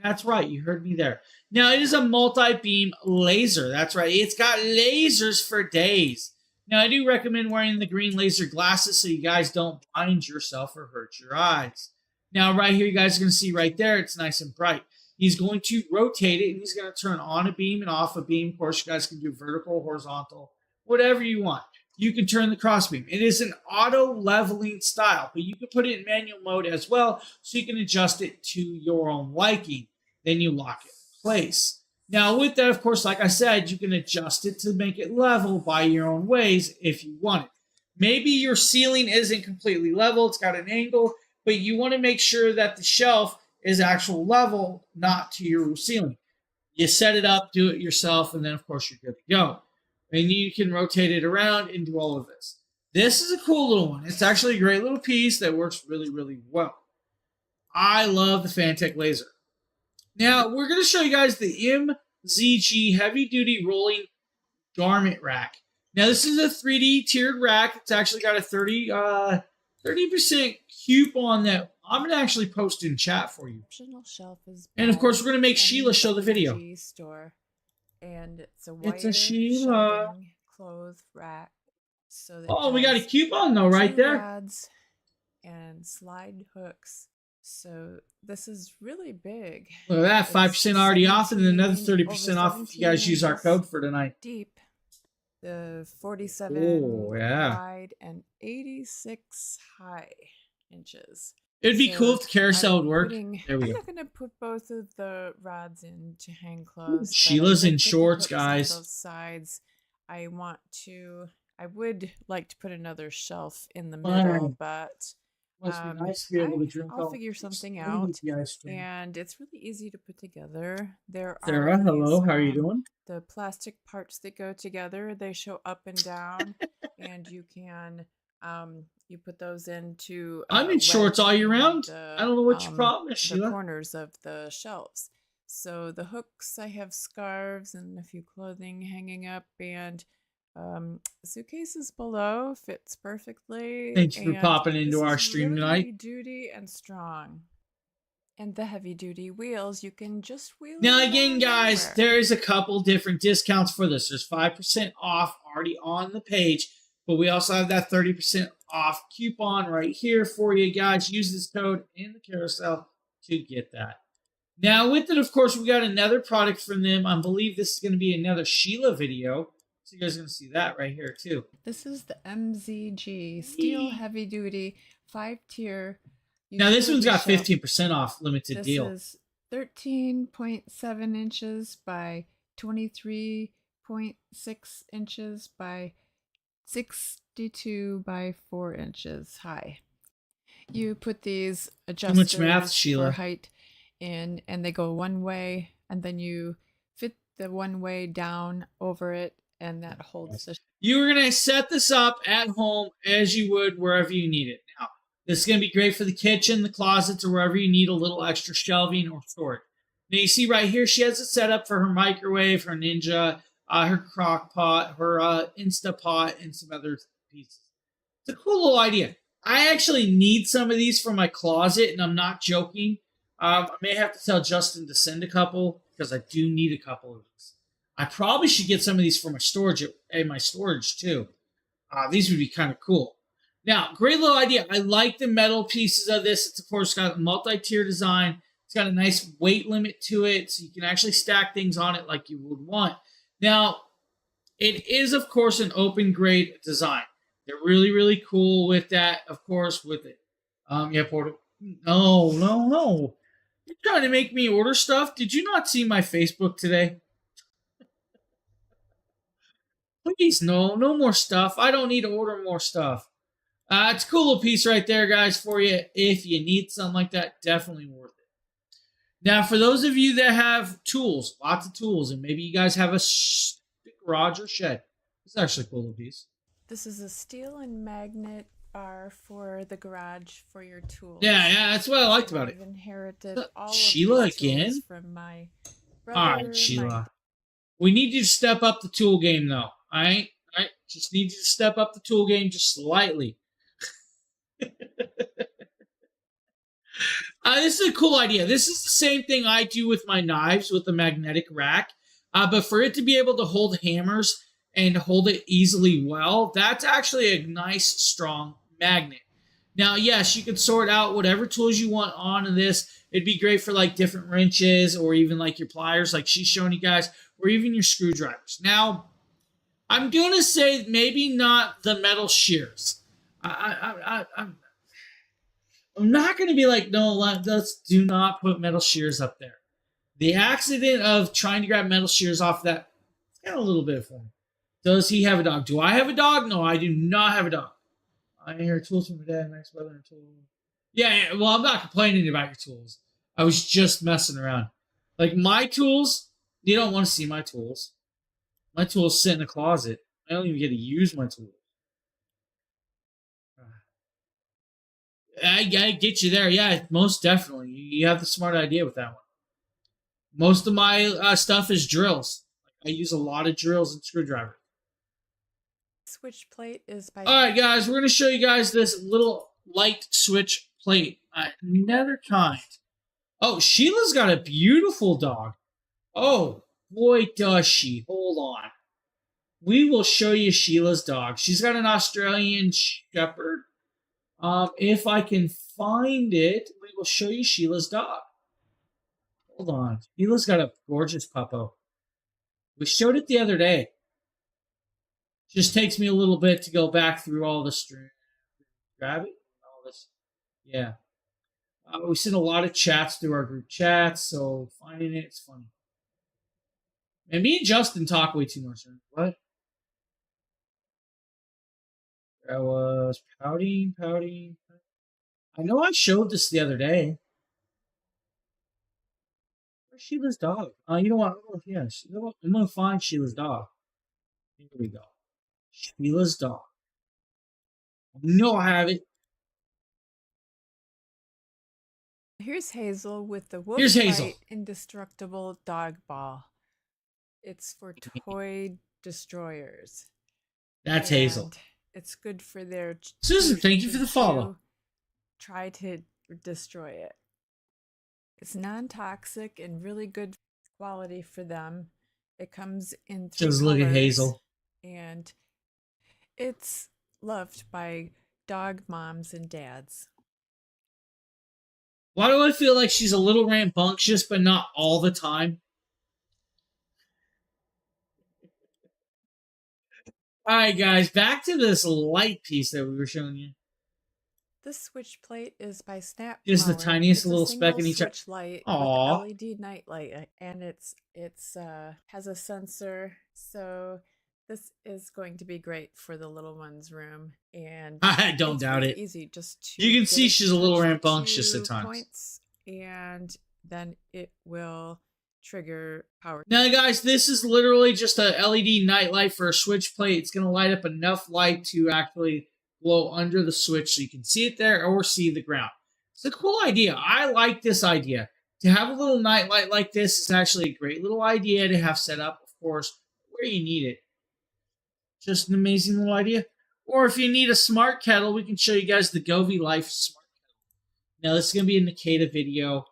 That's right. You heard me there. Now, it is a multi-beam laser. That's right. It's got lasers for days. Now, I do recommend wearing the green laser glasses so you guys don't blind yourself or hurt your eyes. Now, right here, you guys are going to see right there, it's nice and bright. He's going to rotate it, and he's going to turn on a beam and off a beam. Of course, you guys can do vertical, horizontal, whatever you want. You can turn the cross beam. It is an auto leveling style, but you can put it in manual mode as well, so you can adjust it to your own liking. Then you lock it in place. Now, with that, of course, like I said, you can adjust it to make it level by your own ways if you want it. Maybe your ceiling isn't completely level, it's got an angle, but you want to make sure that the shelf is actual level, not to your ceiling. You set it up, do it yourself, and then, of course, you're good to go. And you can rotate it around and do all of this. This is a cool little one. It's actually a great little piece that works really, really well. I love the Fantic laser. Now, we're going to show you guys the MZG Heavy Duty Rolling Garment Rack. Now, this is a 3D tiered rack. It's actually got a 30% coupon that I'm going to actually post in chat for you. Optional shelf is And, of course, we're going to make back Sheila in show the video. G store, and it's a It's a wider Sheila. shelving clothes rack. So that Oh, we got a has coupon, though, right 2 there. rods and slide hooks. So this is really big. Look at that, 5% already off, and then another 17 30% off if you guys use our inches code for tonight. Deep. The 47 Oh, yeah. wide and 86 high inches. It'd be cool if the carousel I'm would work. putting- There we I'm go. not gonna put both of the rods in to hang close. but Sheila's I in did put the shorts, hooks on guys. both sides. I would like to put another shelf in the middle, Fine. but Must be um, nice to be able to drink I'll all figure this something smoothie out. ice cream. And it's really easy to put together. There Sarah, are hello. these, How are you doing? the plastic parts that go together. They show up and down, and you can you put those into. I'm in shorts all year round. I don't know what your problem is, The Sheila. corners of the shelves. So the hooks, I have scarves and a few clothing hanging up, and suitcases below fits perfectly. Thanks for and popping into this our is stream really tonight. heavy duty and strong. And the heavy duty wheels, you can just wheel. Now, it again, around guys, anywhere. there's a couple different discounts for this. There's 5% off already on the page, but we also have that 30% off coupon right here for you guys. Use this code in the carousel to get that. Now, with it, of course, we got another product from them. I believe this is going to be another Sheila video. So you guys are going to see that right here, too. This is the MZG Steel Heavy Duty 5-tier. Now, this one's got utility shelf. 15% off limited This deal. is 13.7 inches by 23.6 inches by 62 by 4 inches high. You put these adjusters math, Sheila. for height in, and they go one way, and then you fit the one way down over it, and that holds the. You're going to set this up at home as you would wherever you need it. Now, this is going to be great for the kitchen, the closets, or wherever you need a little extra shelving or storage. Now, you see right here, she has it set up for her microwave, her Ninja, her crock pot, her Instapot, and some other pieces. It's a cool little idea. I actually need some of these for my closet, and I'm not joking. I may have to tell Justin to send a couple because I do need a couple of these. I probably should get some of these for my storage at my storage too. These would be kind of cool. Now, great little idea. I like the metal pieces of this. It's, of course, got a multi-tier design. It's got a nice weight limit to it, so you can actually stack things on it like you would want. Now, it is, of course, an open grade design. They're really, really cool with that, of course, with it. Yeah, Porter. No. You're trying to make me order stuff? Did you not see my Facebook today? Please, no more stuff. I don't need to order more stuff. It's a cool little piece right there, guys, for you. If you need something like that, definitely worth it. Now, for those of you that have tools, lots of tools, and maybe you guys have a garage or shed, it's actually a cool little piece. This is a steel and magnet bar for the garage for your tools. Yeah, that's what I liked about it. I've inherited all Sheila of these again? tools from my brother. All right, Sheila. We need you to step up the tool game, though. All right? Just need you to step up the tool game just slightly. This is a cool idea. This is the same thing I do with my knives with the magnetic rack. But for it to be able to hold hammers and hold it easily well, that's actually a nice, strong magnet. Now, yes, you can sort out whatever tools you want on this. It'd be great for like different wrenches or even like your pliers like she's showing you guys, or even your screwdrivers. Now, I'm going to say maybe not the metal shears. I'm not going to be like, no, let's do not put metal shears up there. The accident of trying to grab metal shears off that, it's got a little bit for me. Does he have a dog? Do I have a dog? No, I do not have a dog. I hear tools from my dad, my ex-brother, and tools. Yeah, well, I'm not complaining about your tools. I was just messing around. Like, my tools, you don't want to see my tools. My tools sit in a closet. I don't even get to use my tools. I get you there. Yeah, most definitely. You have the smart idea with that one. Most of my stuff is drills. I use a lot of drills and screwdrivers. Switch plate is by... All right, guys, we're going to show you guys this little light switch plate. Another kind. Oh, Sheila's got a beautiful dog. Oh, boy, does she. Hold on. We will show you Sheila's dog. She's got an Australian Shepherd. If I can find it, we will show you Sheila's dog. Hold on. Sheila's got a gorgeous puppo. We showed it the other day. Just takes me a little bit to go back through all the stream. Grab it? All this. Yeah. We send a lot of chats through our group chats, so finding it's funny. And me and Justin talk way too much. What? I was pouting. I know I showed this the other day. Where's Sheila's dog? You know what? Oh, yes. You know what? I'm going to find Sheila's dog. Here we go. Sheila's dog. No, I have it. Here's Hazel with the Here's Hazel. Wolfite Indestructible Dog Ball. It's for toy destroyers. That's Hazel. It's good for their... Susan, thank you for the follow. Try to destroy it. It's non-toxic and really good quality for them. It comes in 3 Just look at colors, Hazel. and it's loved by dog moms and dads. Why do I feel like she's a little rambunctious, but not all the time? All right, guys, back to this light piece that we were showing you. This switch plate is by Snap. Just the Power. tiniest It's a little speck in single each. switch light Aww. with LED night light, and it's has a sensor. So this is going to be great for the little one's room, and I don't it's doubt really it. Easy, just to You can get see it she's a little touched rambunctious at 2 times. points, and then it will trigger power. Now, guys, this is literally just a LED night light for a switch plate. It's going to light up enough light to actually glow under the switch so you can see it there or see the ground. It's a cool idea. I like this idea. To have a little night light like this is actually a great little idea to have set up, of course, where you need it. Just an amazing little idea. Or if you need a smart kettle, we can show you guys the Govee Life Smart Kettle. Now, this is going to be a Nikita video.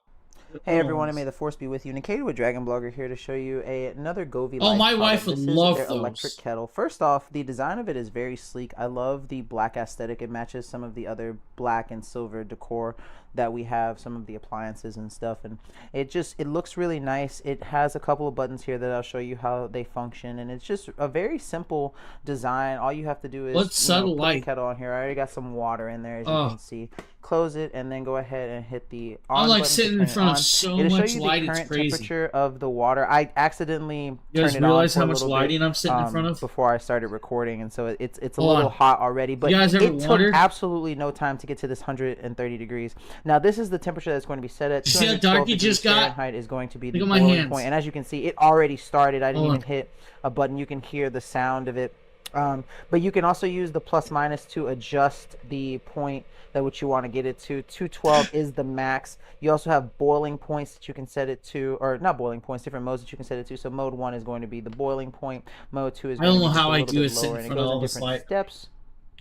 Hey everyone, and may the force be with you. Nikita with Dragon Blogger here to show you another Govee Oh, Life my product. wife would This is love their those. electric kettle. First off, the design of it is very sleek. I love the black aesthetic. It matches some of the other black and silver decor that we have, some of the appliances and stuff, and it looks really nice. It has a couple of buttons here that I'll show you how they function, and it's just a very simple design. All you have to do is What's subtle put the light? kettle on here. I already got some water in there, as you can see. Close it and then go ahead and hit the on I'm like button to sitting in turn it front of on. so It'll much show you light, the it's current crazy. temperature of the water. I accidentally You turned guys it on realize for how a much little lighting bit, I'm sitting in front of? before I started recording, and so it's a Hold little on. hot already. But You guys ever it took wondered? absolutely no time to get to this 130 degrees. Now this is the temperature that's going to be set at. You see how 212 dark you degrees just got? Fahrenheit is going to be Look the at my boiling hands. point, and as you can see, it already started. I didn't Hold even hit a button. You can hear the sound of it. But you can also use the plus minus to adjust the point that which you want to get it to. 212 is the max. You also have boiling points that you can set it to, or not boiling points, different modes that you can set it to. So mode 1 is going to be the boiling point. Mode 2 is I going don't to know be how just a I little do bit it sitting lower, in and it front of goes all in this different light. steps,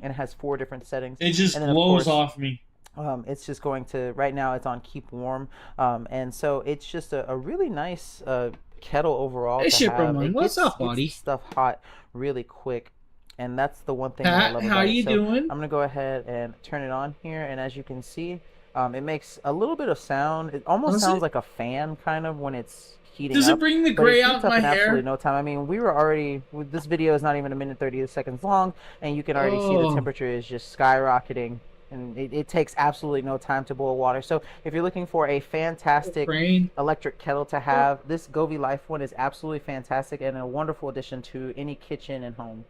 and it has 4 different settings. It just and then, of blows course, off me. it's just going to, right now it's on keep warm, and so it's just a really nice kettle overall Hey, to Shipper have. Moon, It what's up, gets buddy? stuff hot really quick, and that's the one thing that I Pat, love how about it. you So doing? I'm gonna go ahead and turn it on here, and as you can see, it makes a little bit of sound. It almost Does sounds it? like a fan kind of when it's heating Does up. it bring the But gray it out heats in up my in hair? absolutely no time. I mean, we were already, this video is not even a minute 30 seconds long, and you can already see the Oh. temperature is just skyrocketing, and it takes absolutely no time to boil water. So if you're looking for a fantastic Brain. electric kettle to have, this Govee Life one is absolutely fantastic and a wonderful addition to any kitchen and home.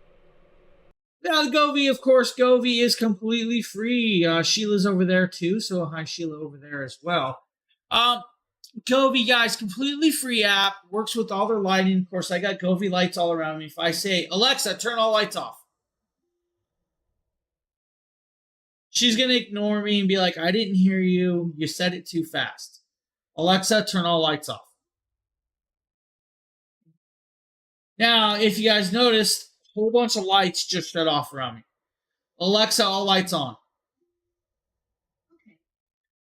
Now, Govee, of course, Govee is completely free. Sheila's over there too, so hi Sheila over there as well. Govee, guys, completely free app, works with all their lighting. Of course, I got Govee lights all around me. If I say, Alexa, turn all lights off, she's going to ignore me and be like, I didn't hear you. You said it too fast. Alexa, turn all lights off. Now, if you guys noticed, a whole bunch of lights just shut off around me. Alexa, all lights on.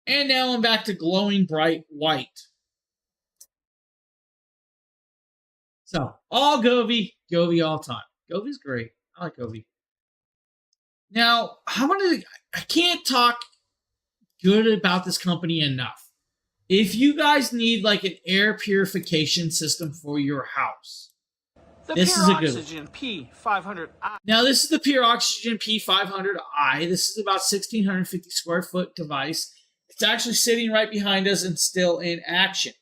And now I'm back to glowing bright white. So, all Govee, Govee all time. Govee's great. I like Govee. Now, I can't talk good about this company enough. If you guys need like an air purification system for your house, this is a good one. P500i. Now, this is the Pure Oxygen P500i. This is about 1,650 square foot device. It's actually sitting right behind us and still in action.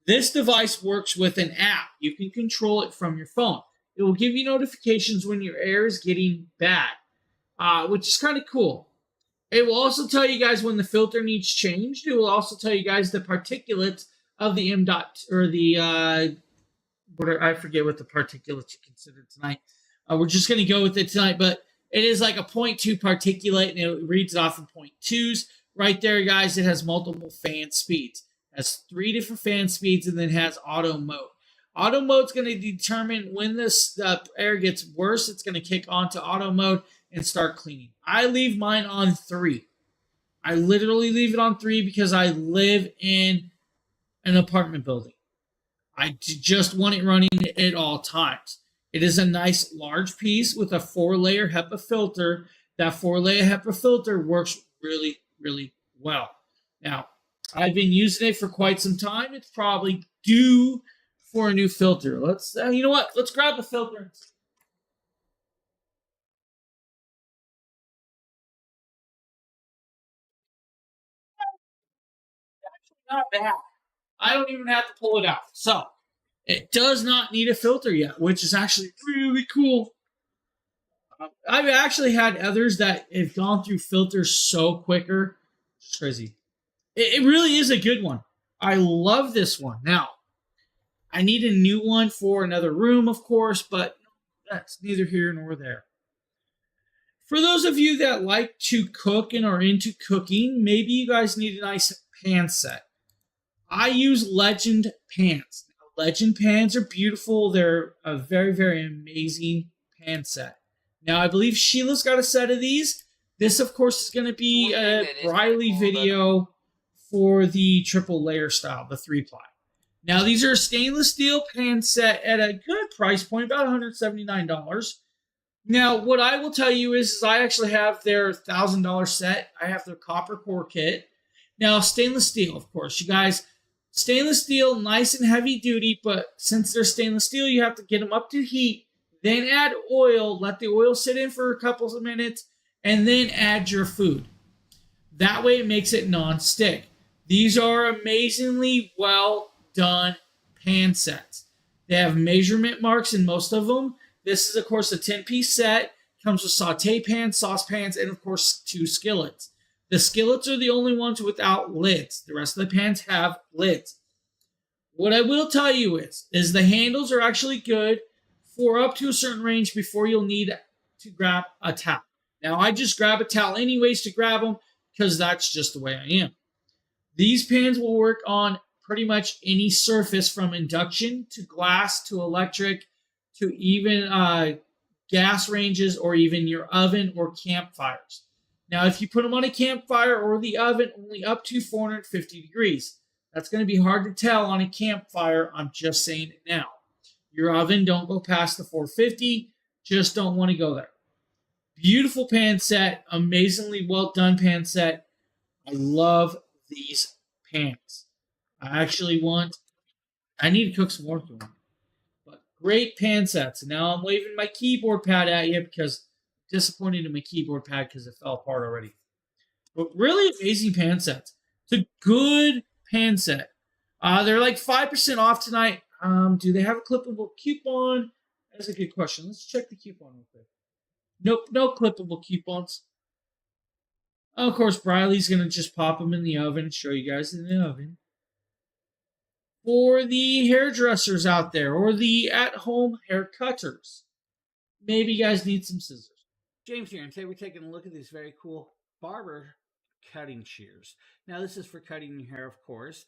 This device works with an app. You can control it from your phone. It will give you notifications when your air is getting bad, which is kind of cool. It will also tell you guys when the filter needs changed. It will also tell you guys the particulates of the M dot or the I forget what the particulates you consider tonight. We're just going to go with it tonight, but it is like a 0.2 particulate, and it reads it off in 0.2s. Right there, guys, it has multiple fan speeds. It has 3 different fan speeds, and then has auto mode. Auto mode is going to determine when this air gets worse. It's going to kick onto auto mode and start cleaning. I leave mine on 3. I literally leave it on 3 because I live in an apartment building. I just want it running at all times. It is a nice large piece with a 4-layer HEPA filter. That 4-layer HEPA filter works really, really well. Now, I've been using it for quite some time. It's probably due for a new filter. Let's, you know what? Let's grab the filter. Actually, not bad. I don't even have to pull it out. So, it does not need a filter yet, which is actually really cool. I've actually had others that have gone through filters so quicker. It's crazy. It really is a good one. I love this one. Now, I need a new one for another room, of course, but that's neither here nor there. For those of you that like to cook and are into cooking, maybe you guys need a nice pan set. I use Legend pans. Now, Legend pans are beautiful. They're a very, very amazing pan set. Now, I believe Sheila's got a set of these. This, of course, is going to be a Briley video for the triple layer style, the 3-ply. Now, these are a stainless steel pan set at a good price point, about $179. Now, what I will tell you is I actually have their $1,000 set. I have their copper core kit. Now, stainless steel, of course. You guys, stainless steel, nice and heavy duty, but since they're stainless steel, you have to get them up to heat, then add oil, let the oil sit in for a couple of minutes, and then add your food. That way it makes it non-stick. These are amazingly well done pan sets. They have measurement marks in most of them. This is, of course, a 10-piece set. Comes with saute pans, saucepans, and, of course, 2 skillets. The skillets are the only ones without lids. The rest of the pans have lids. What I will tell you is the handles are actually good for up to a certain range before you'll need to grab a towel. Now, I just grab a towel anyways to grab them because that's just the way I am. These pans will work on pretty much any surface from induction to glass to electric to even gas ranges or even your oven or campfires. Now, if you put them on a campfire or the oven, only up to 450 degrees. That's going to be hard to tell on a campfire. I'm just saying it now. Your oven, don't go past the 450. Just don't want to go there. Beautiful pan set. Amazingly well done pan set. I love these pans. I need to cook some more to them. But great pan sets. Now I'm waving my keyboard pad at you because I'm disappointed in my keyboard pad because it fell apart already. But really amazing pan sets. It's a good pan set. They're like 5% off tonight. Do they have a clippable coupon? That's a good question. Let's check the coupon real quick. Nope, no clippable coupons. Of course, Briley's going to just pop them in the oven and show you guys in the oven. For the hairdressers out there or the at-home hair cutters, maybe you guys need some scissors. James here, and today we're taking a look at these very cool barber cutting shears. Now this is for cutting your hair, of course.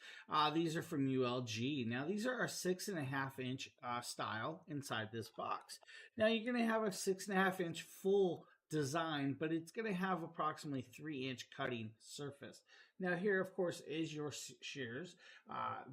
These are from ULG. Now these are a 6.5-inch style inside this box. Now you're going to have a 6.5-inch full design, but it's going to have approximately 3-inch cutting surface. Now here, of course, is your shears.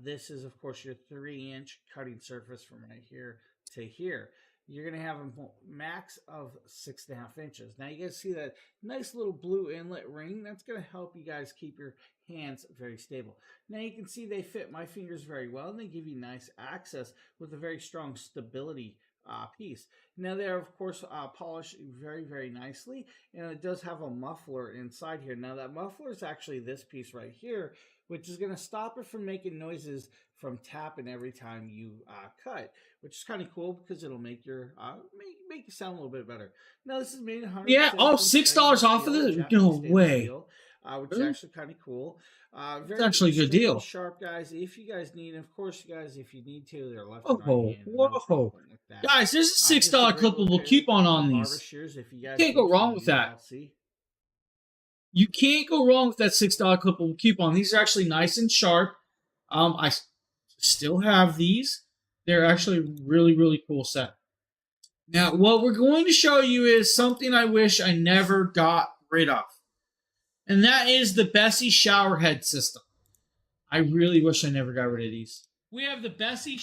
This is, of course, your 3-inch cutting surface from right here to here. You're going to have a max of 6.5 inches. Now you guys see that nice little blue inlet ring. That's going to help you guys keep your hands very stable. Now you can see they fit my fingers very well, and they give you nice access with a very strong stability piece. Now they're, of course, polished very, very nicely, and it does have a muffler inside here. Now that muffler is actually this piece right here, which is going to stop it from making noises from tapping every time you cut, which is kind of cool because it'll make your make you sound a little bit better. Now this is made 100%. Yeah. Oh, $6 off of this? No way. Which is actually kind of cool. It's actually a good deal. Sharp, guys. If you guys need, of course, you guys, if you need to, they're left. Whoa. Guys, there's a $6 clippable coupon on these. Can't go wrong with that. You can't go wrong with that $6 clippable coupon. These are actually nice and sharp. I still have these. They're actually a really, really cool set. Now, what we're going to show you is something I wish I never got rid of. And that is the Bessey shower head system. I really wish I never got rid of these. We have the Bessey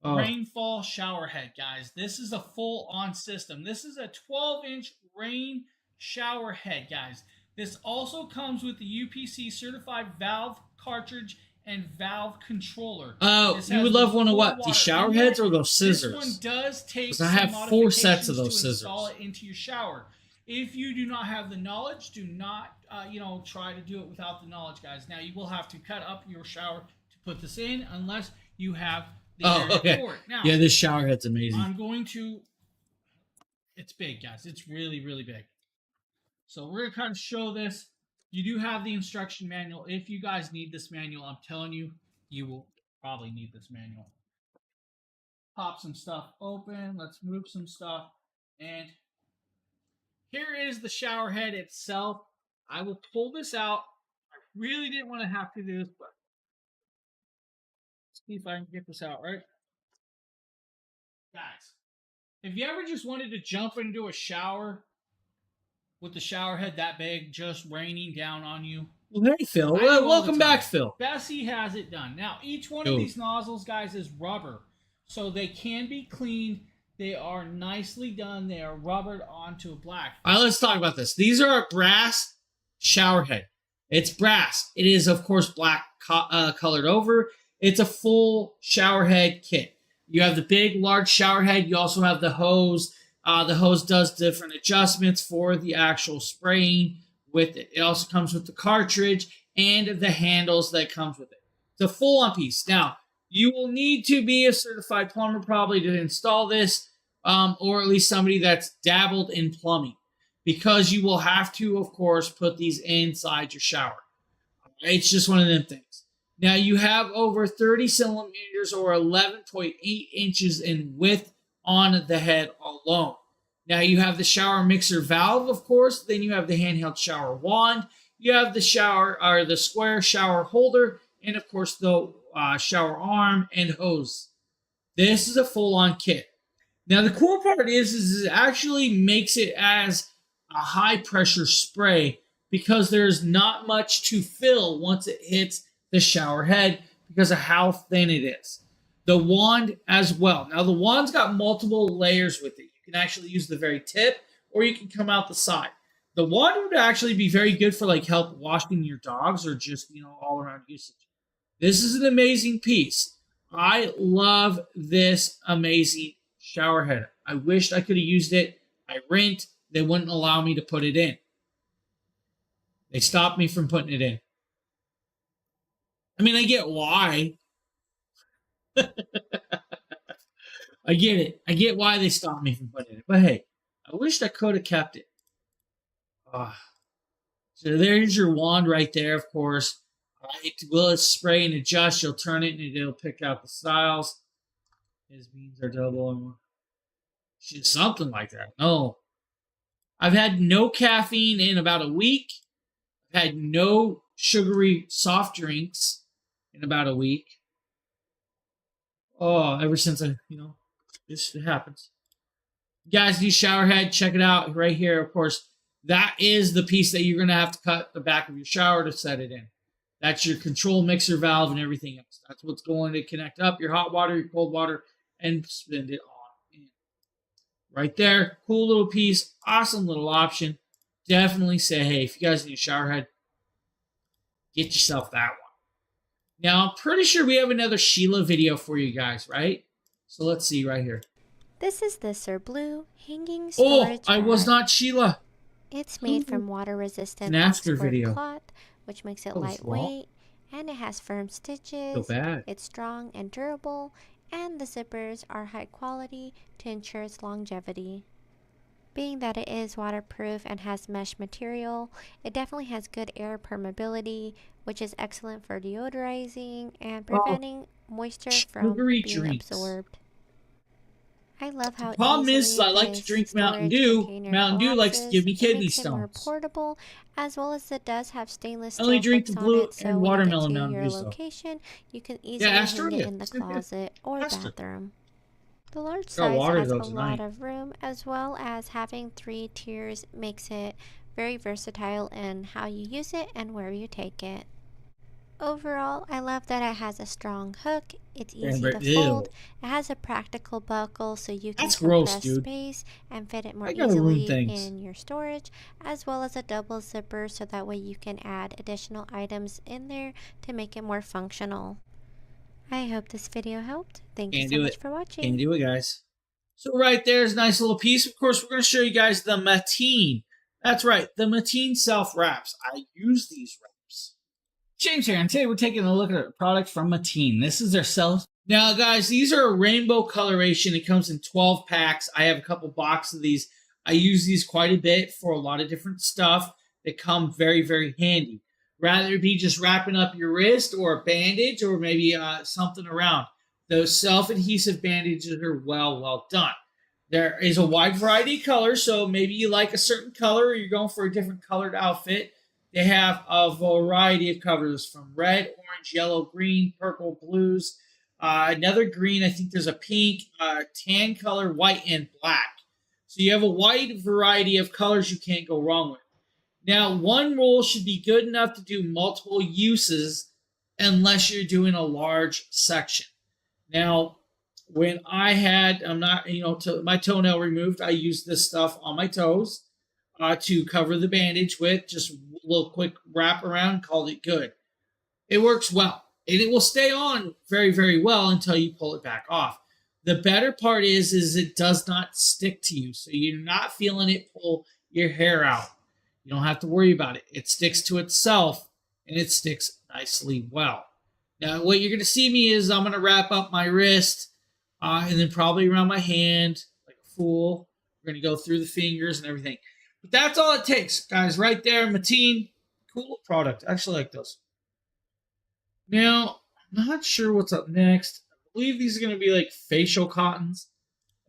rainfall shower head, guys. This is a full-on system. This is a 12-inch rain shower head, guys. This also comes with the UPC certified valve cartridge and valve controller. You would love one of what? The shower heads or those scissors? This one does take I have 4 sets of those scissors. Install it into your shower. If you do not have the knowledge, do not try to do it without the knowledge, guys. Now you will have to cut up your shower to put this in, unless you have the area for it. Now, yeah, this shower head's amazing. I'm going to. It's big, guys. It's really, really big. So we're gonna kind of show this. You do have the instruction manual. If you guys need this manual, I'm telling you, you will probably need this manual. Pop some stuff open. Let's move some stuff. And here is the shower head itself. I will pull this out. I really didn't want to have to do this, but let's see if I can get this out right. Guys, if you ever just wanted to jump into a shower with the shower head that big, just raining down on you, Well, hey, Phil. I do all the Welcome back, time. Phil. Bessie has it done. Now, each one Yo. of these nozzles, guys, is rubber. So they can be cleaned. They are nicely done. They are rubbered onto a black. All right, let's talk about this. These are a brass shower head. It's brass. It is, of course, black colored over. It's a full shower head kit. You have the big, large shower head. You also have the hose. The hose does different adjustments for the actual spraying with it. It also comes with the cartridge and the handles that comes with it. It's a full-on piece. Now, you will need to be a certified plumber probably to install this, or at least somebody that's dabbled in plumbing, because you will have to, of course, put these inside your shower. It's just one of them things. Now, you have over 30 centimeters or 11.8 inches in width on the head alone. Now, you have the shower mixer valve, of course. Then you have the handheld shower wand. You have the shower or the square shower holder, and of course the shower arm and hose. This is a full-on kit. Now, the cool part is it actually makes it as a high-pressure spray because there's not much to fill once it hits the shower head because of how thin it is. The wand as well. Now, the wand's got multiple layers with it. You can actually use the very tip, or you can come out the side. The wand would actually be very good for like help washing your dogs or just, all around usage. This is an amazing piece. I love this amazing shower head. I wished I could have used it. I rent. They wouldn't allow me to put it in. They stopped me from putting it in. I mean, I get why. I get it. I get why they stopped me from putting it. But hey, I wished I could have kept it. So there's your wand right there, of course. It will spray and adjust. You'll turn it and it'll pick out the styles. His beans are double. Something like that. No. I've had no caffeine in about a week. I've had no sugary soft drinks in about a week. Ever since this happens. You guys need shower head. Check it out right here. Of course, that is the piece that you're going to have to cut the back of your shower to set it in. That's your control mixer valve and everything else. That's what's going to connect up your hot water, your cold water, and spin it on in. Right there. Cool little piece. Awesome little option. Definitely say, hey, if you guys need a shower head, get yourself that one. Now, I'm pretty sure we have another Sheila video for you guys, right? So let's see right here. This is the Surblue hanging storage I was mat. not Sheila. It's made from water-resistant An after Oxford video. cloth, which makes it Oh, it's raw. lightweight, and it has firm stitches. Feel bad. It's strong and durable, and the zippers are high quality to ensure its longevity. Being that it is waterproof and has mesh material, it definitely has good air permeability, which is excellent for deodorizing and preventing moisture from sugary being drinks. absorbed. I love how Problem is, easily I like to this drink Mountain storage Dew. container Mountain Dew likes to collapses. give me It kidney makes it more stones. portable, as well as it does have stainless I only steel drink hooks the on blue it, so and when watermelon you get to Mountain your Dew, though. location, you can easily Aster hang it did. in the closet or Aster. bathroom. The large Got size water, has though, a lot tonight. of room, as well as having 3 tiers makes it very versatile in how you use it and where you take it. Overall, I love that it has a strong hook, it's easy to Ew. fold, it has a practical buckle so you can That's gross, compress dude. space and fit it more I gotta ruin easily things. in your storage, as well as a double zipper so that way you can add additional items in there to make it more functional. I hope this video helped. Thank you Can't so do much it. for watching. Can do it, guys. So right there's a nice little piece. Of course, we're going to show you guys the Mateen. That's right, the Mateen self wraps. I use these wraps. James here, and today we're taking a look at a product from Mateen. This is their self. Now, guys, these are a rainbow coloration. It comes in 12 packs. I have a couple boxes of these. I use these quite a bit for a lot of different stuff that come very, very handy. Rather it be just wrapping up your wrist or a bandage or maybe something around. Those self-adhesive bandages are well done. There is a wide variety of colors, so maybe you like a certain color or you're going for a different colored outfit. They have a variety of colors from red, orange, yellow, green, purple, blues, another green. I think there's a pink, tan color, white, and black. So you have a wide variety of colors you can't go wrong with. Now, one roll should be good enough to do multiple uses unless you're doing a large section. Now, when I had, my toenail removed, I used this stuff on my toes to cover the bandage with, just a little quick wrap around, called it good. It works well, and it will stay on very, very well until you pull it back off. The better part is it does not stick to you, so you're not feeling it pull your hair out. You don't have to worry about it. It sticks to itself, and it sticks nicely well. Now, what you're going to see me is I'm going to wrap up my wrist, and then probably around my hand, like a fool. We're going to go through the fingers and everything. But that's all it takes, guys. Right there, Mateen. Cool product. I actually like those. Now, I'm not sure what's up next. I believe these are going to be like facial cottons.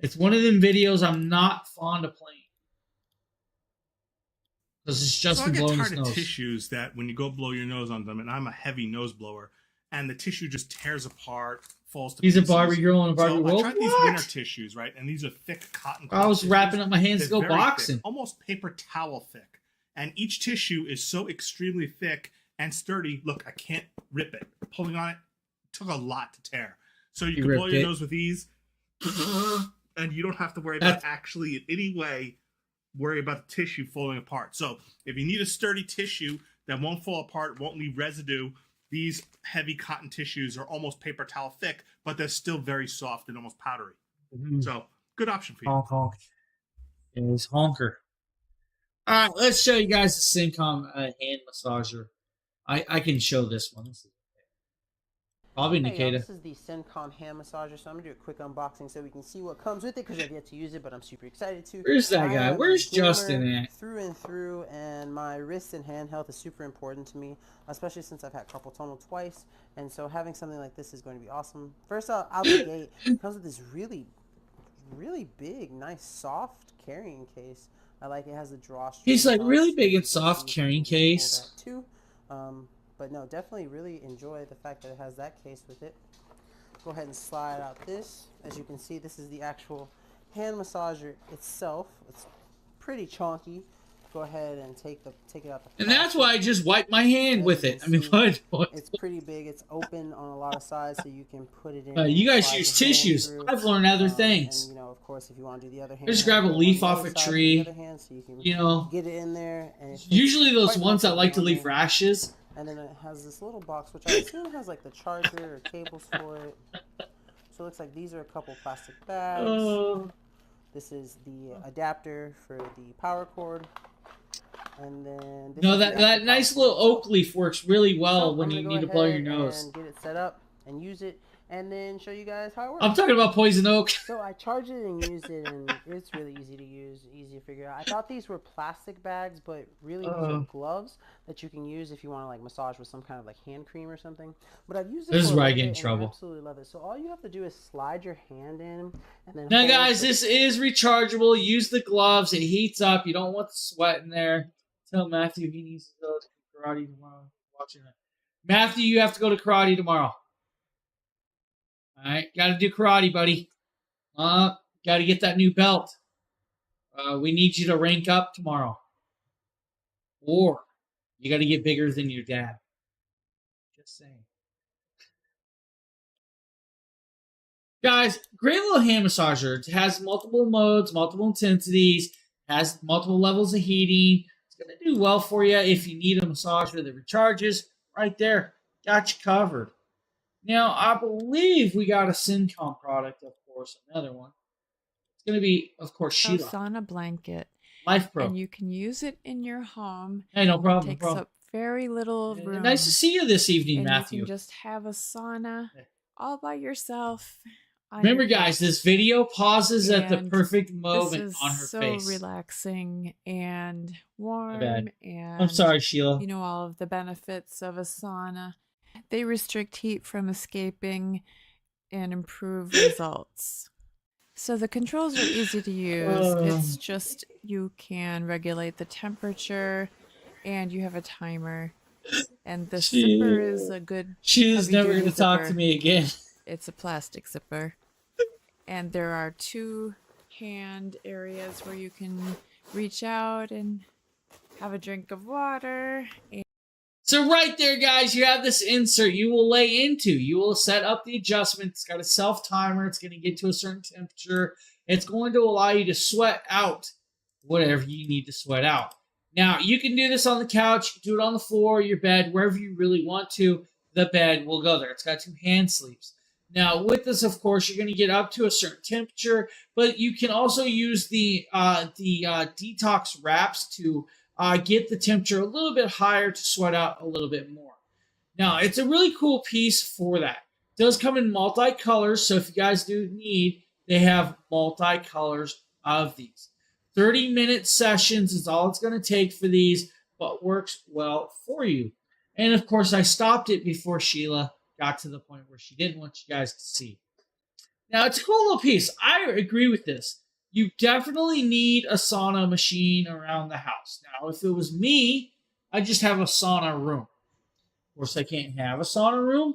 It's one of them videos I'm not fond of playing. Because it's just so I get blowing tired his of nose. tissues that when you go blow your nose on them, and I'm a heavy nose blower, and the tissue just tears apart, falls to He's a pieces. Barbie girl in a Barbie so world? I tried these What? winter tissues, right? And these are thick cotton. I was tissues. wrapping up my hands to They're go very boxing. thick, almost paper towel thick. And each tissue is so extremely thick and sturdy. Look, I can't rip it. Pulling on it took a lot to tear. So you can blow ripped your it. nose with these, and you don't have to worry about actually in any way worry about the tissue falling apart. So if you need a sturdy tissue that won't fall apart, won't leave residue, these heavy cotton tissues are almost paper towel thick, but they're still very soft and almost powdery. So good option for you. Honk, honk. It's honker. All right, let's show you guys the Syncom hand massager. I can show this one. This is probably Hey, Nikita. this is the Syncom hand massager, so I'm gonna do a quick unboxing so we can see what comes with it because I've yet to use it, but I'm super excited to. Where's that I guy? am a Where's Justin gamer at? Through and through, and my wrist and hand health is super important to me, especially since I've had carpal tunnel twice, and so having something like this is going to be awesome. First out the gate, it comes with this really big, nice, soft carrying case. I like it has the drawstring. He's like on really so big you and can soft see carrying and pull that case. Too. But no, definitely really enjoy the fact that it has that case with it. Go ahead and slide out this. As you can see, this is the actual hand massager itself. It's pretty chunky. Go ahead and take it out the And that's why I just wiped my hand As with you it. can I mean, see, what? It's pretty big. It's open on a lot of sides, so you can put it in. You guys slide use your hand tissues. through. I've learned other things. And of course, if you want to do the other hand, Just grab a put it on leaf the off other a side with the tree, other hand so you can get it in there. And it fits Usually those quite ones that nicely like to on leave there. rashes. And then it has this little box, which I assume has like the charger or cables for it. So it looks like these are a couple plastic bags. This is the adapter for the power cord. And then this No, is the that actual nice power little oak leaf works really well so when I'm you gonna need go to blow your ahead nose. and get it set up and use it, and then show you guys how it works. I'm talking about poison oak. So I charge it and use it, and it's really easy to use, easy to figure out. I thought these were plastic bags, but really these are gloves that you can use if you want to like massage with some kind of like hand cream or something. But I've used it This is for a where I little get in bit, and trouble. absolutely love it. So all you have to do is slide your hand in, and then Now, hold guys, the- this is rechargeable. Use the gloves. It heats up. You don't want the sweat in there. Tell Matthew he needs to go to karate tomorrow. Watching it. Matthew, you have to go to karate tomorrow. All right, got to do karate, buddy. Got to get that new belt. We need you to rank up tomorrow. Or you got to get bigger than your dad. Just saying. Guys, great little hand massager. It has multiple modes, multiple intensities, has multiple levels of heating. It's going to do well for you if you need a massager that recharges. Right there. Got you covered. Now, I believe we got a Syncom product, of course, another one. It's going to be, of course, A Sheila. sauna blanket. Life Pro. And you can use it in your home. Hey, no problem. It No takes problem. up very little room. Nice to see you this evening, and Matthew. you can just have a sauna all by yourself. on Remember, your guys, couch. this video pauses at the And perfect this moment is on her so face. relaxing and warm. bad. And I'm sorry, Sheila. you know all of the benefits of a sauna. They restrict heat from escaping and improve results. So the controls are easy to use. It's just you can regulate the temperature and you have a timer. And the zipper is a good Sheila's never heavy-duty going to talk to zipper. me again. It's a plastic zipper. And there are 2 hand areas where you can reach out and have a drink of water. So right there, guys, you have this insert you will lay into. You will set up the adjustment. It's got a self-timer. It's going to get to a certain temperature. It's going to allow you to sweat out whatever you need to sweat out. Now, you can do this on the couch. You can do it on the floor, your bed, wherever you really want to. The bed will go there. It's got 2 hand sleeves. Now, with this, of course, you're going to get up to a certain temperature, but you can also use the detox wraps to get the temperature a little bit higher to sweat out a little bit more. Now, it's a really cool piece for that. It does come in multicolors, so if you guys do need, they have multicolors of these. 30-minute sessions is all it's going to take for these, but works well for you. And, of course, I stopped it before Sheila got to the point where she didn't want you guys to see. Now, it's a cool little piece. I agree with this. You definitely need a sauna machine around the house. Now, if it was me, I just have a sauna room. Of course, I can't have a sauna room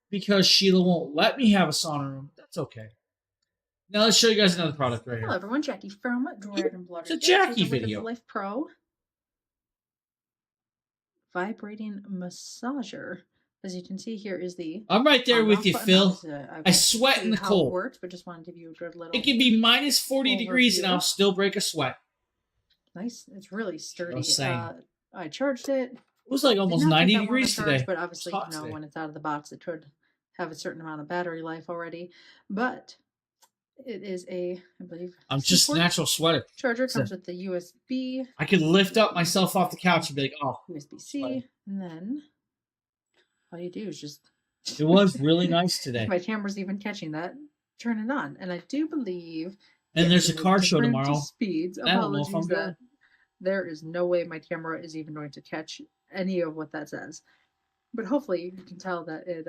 because Sheila won't let me have a sauna room. That's okay. Now, let's show you guys another product right here. Hello, everyone. Jackie from Dragon Blood. It's a Jackie video. Life Pro vibrating massager. As you can see, here is the. I'm right there with you, Phil. I sweat in the how cold. It works, but just want to give you a good little. It can be minus 40 degrees and I'll still break a sweat. Nice. It's really sturdy. It I charged it. It was like almost 90 degrees today. But obviously, when it's out of the box, it could have a certain amount of battery life already. But it is I believe. I'm just a natural sweater. Charger comes with the USB. I could lift up myself off the couch and be like, oh. USB-C. And then all you do is just. It was really nice today. My camera's even catching that. Turn it on. And I do believe. And there's a car show tomorrow. Speeds. I don't know if I'm Apologies going. There is no way my camera is even going to catch any of what that says. But hopefully you can tell that it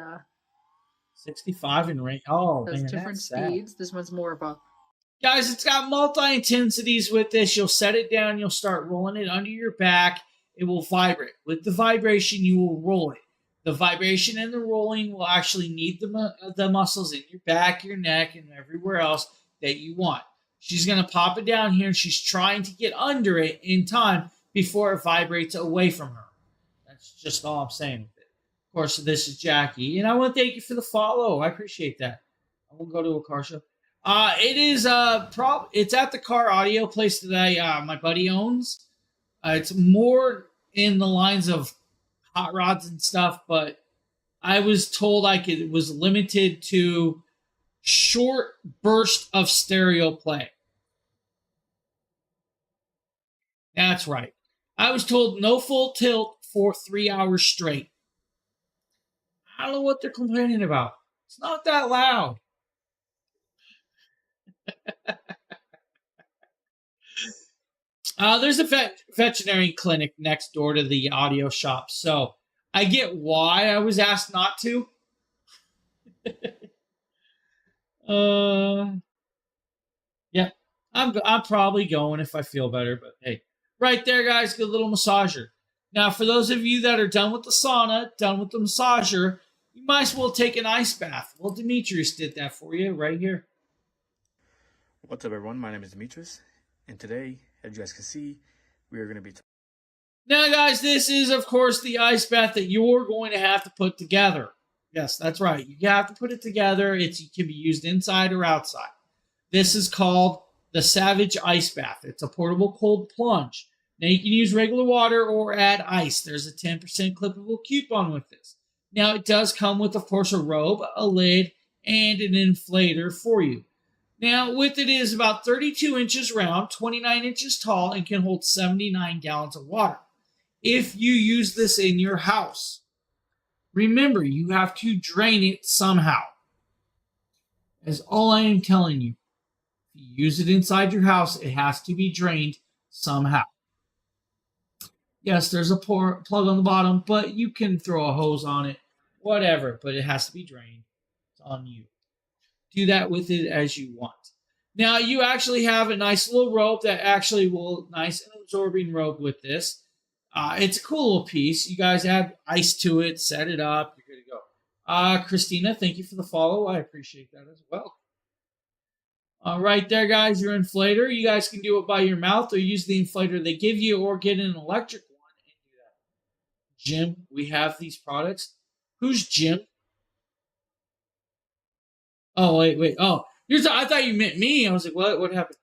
65 in range. Oh, has man, different that's sad. speeds. This one's more of a. Guys, it's got multi-intensities with this. You'll set it down. You'll start rolling it under your back. It will vibrate. With the vibration, you will roll it. The vibration and the rolling will actually need the muscles in your back, your neck, and everywhere else that you want. She's going to pop it down here, and she's trying to get under it in time before it vibrates away from her. That's just all I'm saying with it. Of course, this is Jackie, and I want to thank you for the follow. I appreciate that. I will go to a car show. It is it's at the car audio place that my buddy owns. It's more in the lines of hot rods and stuff, but I was told it was limited to short burst of stereo play. That's right. I was told no full tilt for 3 hours straight. I don't know what they're complaining about. It's not that loud. There's a veterinary clinic next door to the audio shop, so I get why I was asked not to. Yeah, I'm probably going if I feel better, but hey, right there, guys, good little massager. Now, for those of you that are done with the sauna, done with the massager, you might as well take an ice bath. Well, Demetrius did that for you right here. What's up, everyone? My name is Demetrius, and today, as you guys can see, we are going to be. Now, guys, this is, of course, the ice bath that you're going to have to put together. Yes, that's right. You have to put it together. It can be used inside or outside. This is called the Savage Ice Bath. It's a portable cold plunge. Now, you can use regular water or add ice. There's a 10% clippable coupon with this. Now, it does come with, of course, a robe, a lid, and an inflator for you. Now, with it is about 32 inches round, 29 inches tall, and can hold 79 gallons of water. If you use this in your house, remember, you have to drain it somehow. That's all I am telling you. If you use it inside your house, it has to be drained somehow. Yes, there's a plug on the bottom, but you can throw a hose on it, whatever, but it has to be drained. It's on you. Do that with it as you want. Now, you actually have a nice little rope that actually will, nice and absorbing rope with this. It's a cool little piece. You guys add ice to it, set it up, you're good to go. Christina, thank you for the follow. I appreciate that as well. Right there, guys, your inflator. You guys can do it by your mouth or use the inflator they give you or get an electric one and do that. Jim, we have these products. Who's Jim? Oh, wait. Oh, I thought you meant me. I was like, what happened?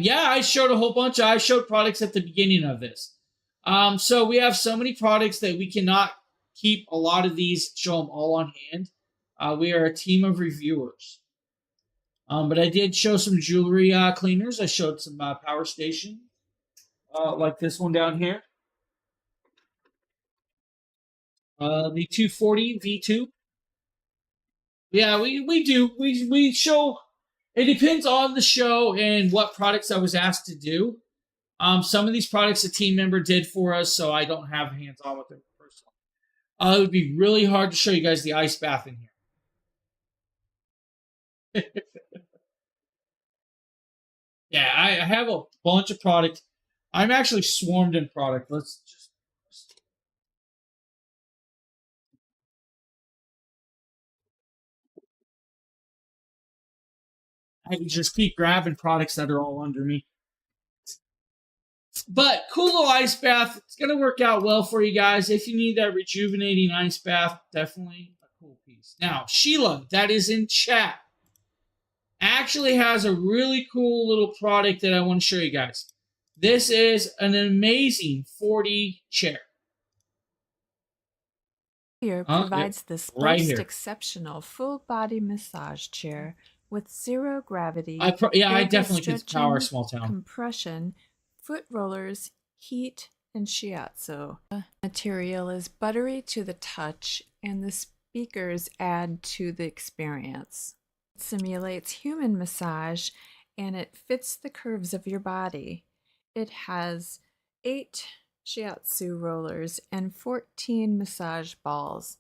Yeah, I showed a whole bunch. I showed products at the beginning of this. So we have so many products that we cannot keep a lot of these, show them all on hand. We are a team of reviewers. But I did show some jewelry cleaners. I showed some power station, like this one down here. The 240 V2. Yeah, we do. We show. It depends on the show and what products I was asked to do. Some of these products a team member did for us, so I don't have hands on with them personally. It would be really hard to show you guys the ice bath in here. Yeah, I have a bunch of product. I'm actually swarmed in product. Let's just. I can just keep grabbing products that are all under me. But cool little ice bath. It's going to work out well for you guys. If you need that rejuvenating ice bath, definitely a cool piece. Now, Sheila, that is in chat, actually has a really cool little product that I want to show you guys. This is an amazing 4D chair. Here provides this right most here. exceptional full body massage chair with zero gravity. I yoga definitely could power a stretching, small town. compression, foot rollers, heat, and shiatsu. The material is buttery to the touch, and the speakers add to the experience. It simulates human massage, and it fits the curves of your body. It has 8 shiatsu rollers and 14 massage balls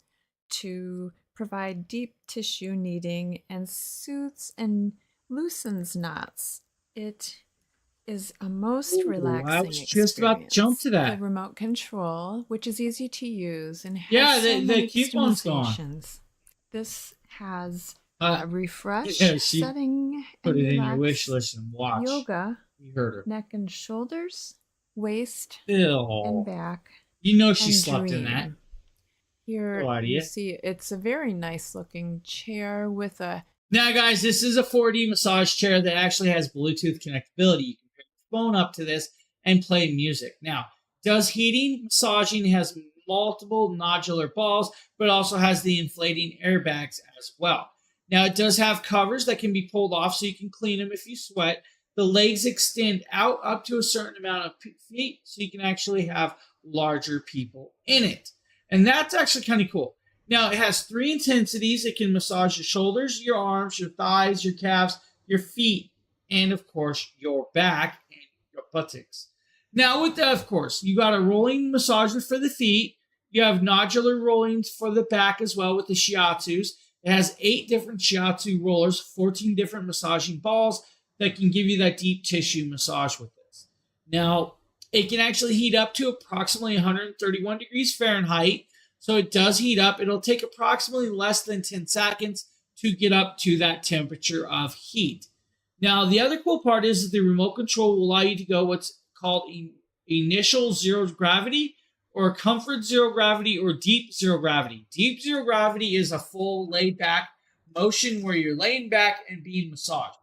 to provide deep tissue kneading and soothes and loosens knots. It is a most relaxing I was just about to jump to that. The remote control, which is easy to use and has Yeah, so the many coupon's gone. customizations. This has a refresh yeah, she setting Put and it in your relax wish list and watch. yoga, You heard her. neck and shoulders, waist Ew. and back. You know she and slept in dream. that. Here No you idea. see it's a very nice looking chair with a Now, guys, this is a 4D massage chair that actually has Bluetooth connectability. You can pair your phone up to this and play music. Now, does heating, massaging, has multiple nodular balls, but also has the inflating airbags as well. Now, it does have covers that can be pulled off so you can clean them if you sweat. The legs extend out up to a certain amount of feet so you can actually have larger people in it. And that's actually kind of cool. Now, it has 3 intensities. It can massage your shoulders, your arms, your thighs, your calves, your feet, and, of course, your back and your buttocks. Now, with that, of course, you got a rolling massager for the feet. You have nodular rollings for the back as well with the shiatsus. It has 8 different shiatsu rollers, 14 different massaging balls that can give you that deep tissue massage with this. Now, it can actually heat up to approximately 131 degrees Fahrenheit. So it does heat up. It'll take approximately less than 10 seconds to get up to that temperature of heat. Now, the other cool part is that the remote control will allow you to go what's called initial zero gravity or comfort zero gravity or deep zero gravity. Deep zero gravity is a full laid back motion where you're laying back and being massaged.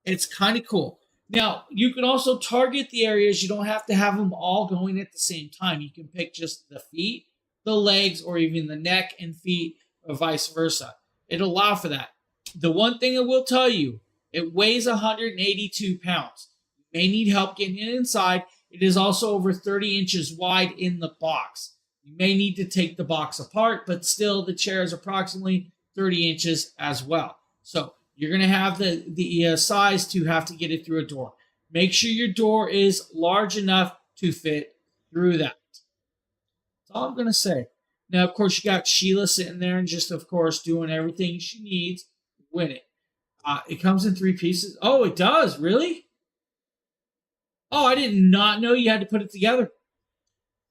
It's kind of cool. Now, you can also target the areas. You don't have to have them all going at the same time. You can pick just the feet, the legs, or even the neck and feet, or vice versa. It'll allow for that. The one thing I will tell you, it weighs 182 pounds. You may need help getting it inside. It is also over 30 inches wide in the box. You may need to take the box apart, but still the chair is approximately 30 inches as well. So you're going to have the size to have to get it through a door. Make sure your door is large enough to fit through that. That's all I'm going to say. Now, of course, you got Sheila sitting there and just, of course, doing everything she needs to win it. It comes in 3 pieces. Oh, it does? Really? Oh, I did not know you had to put it together.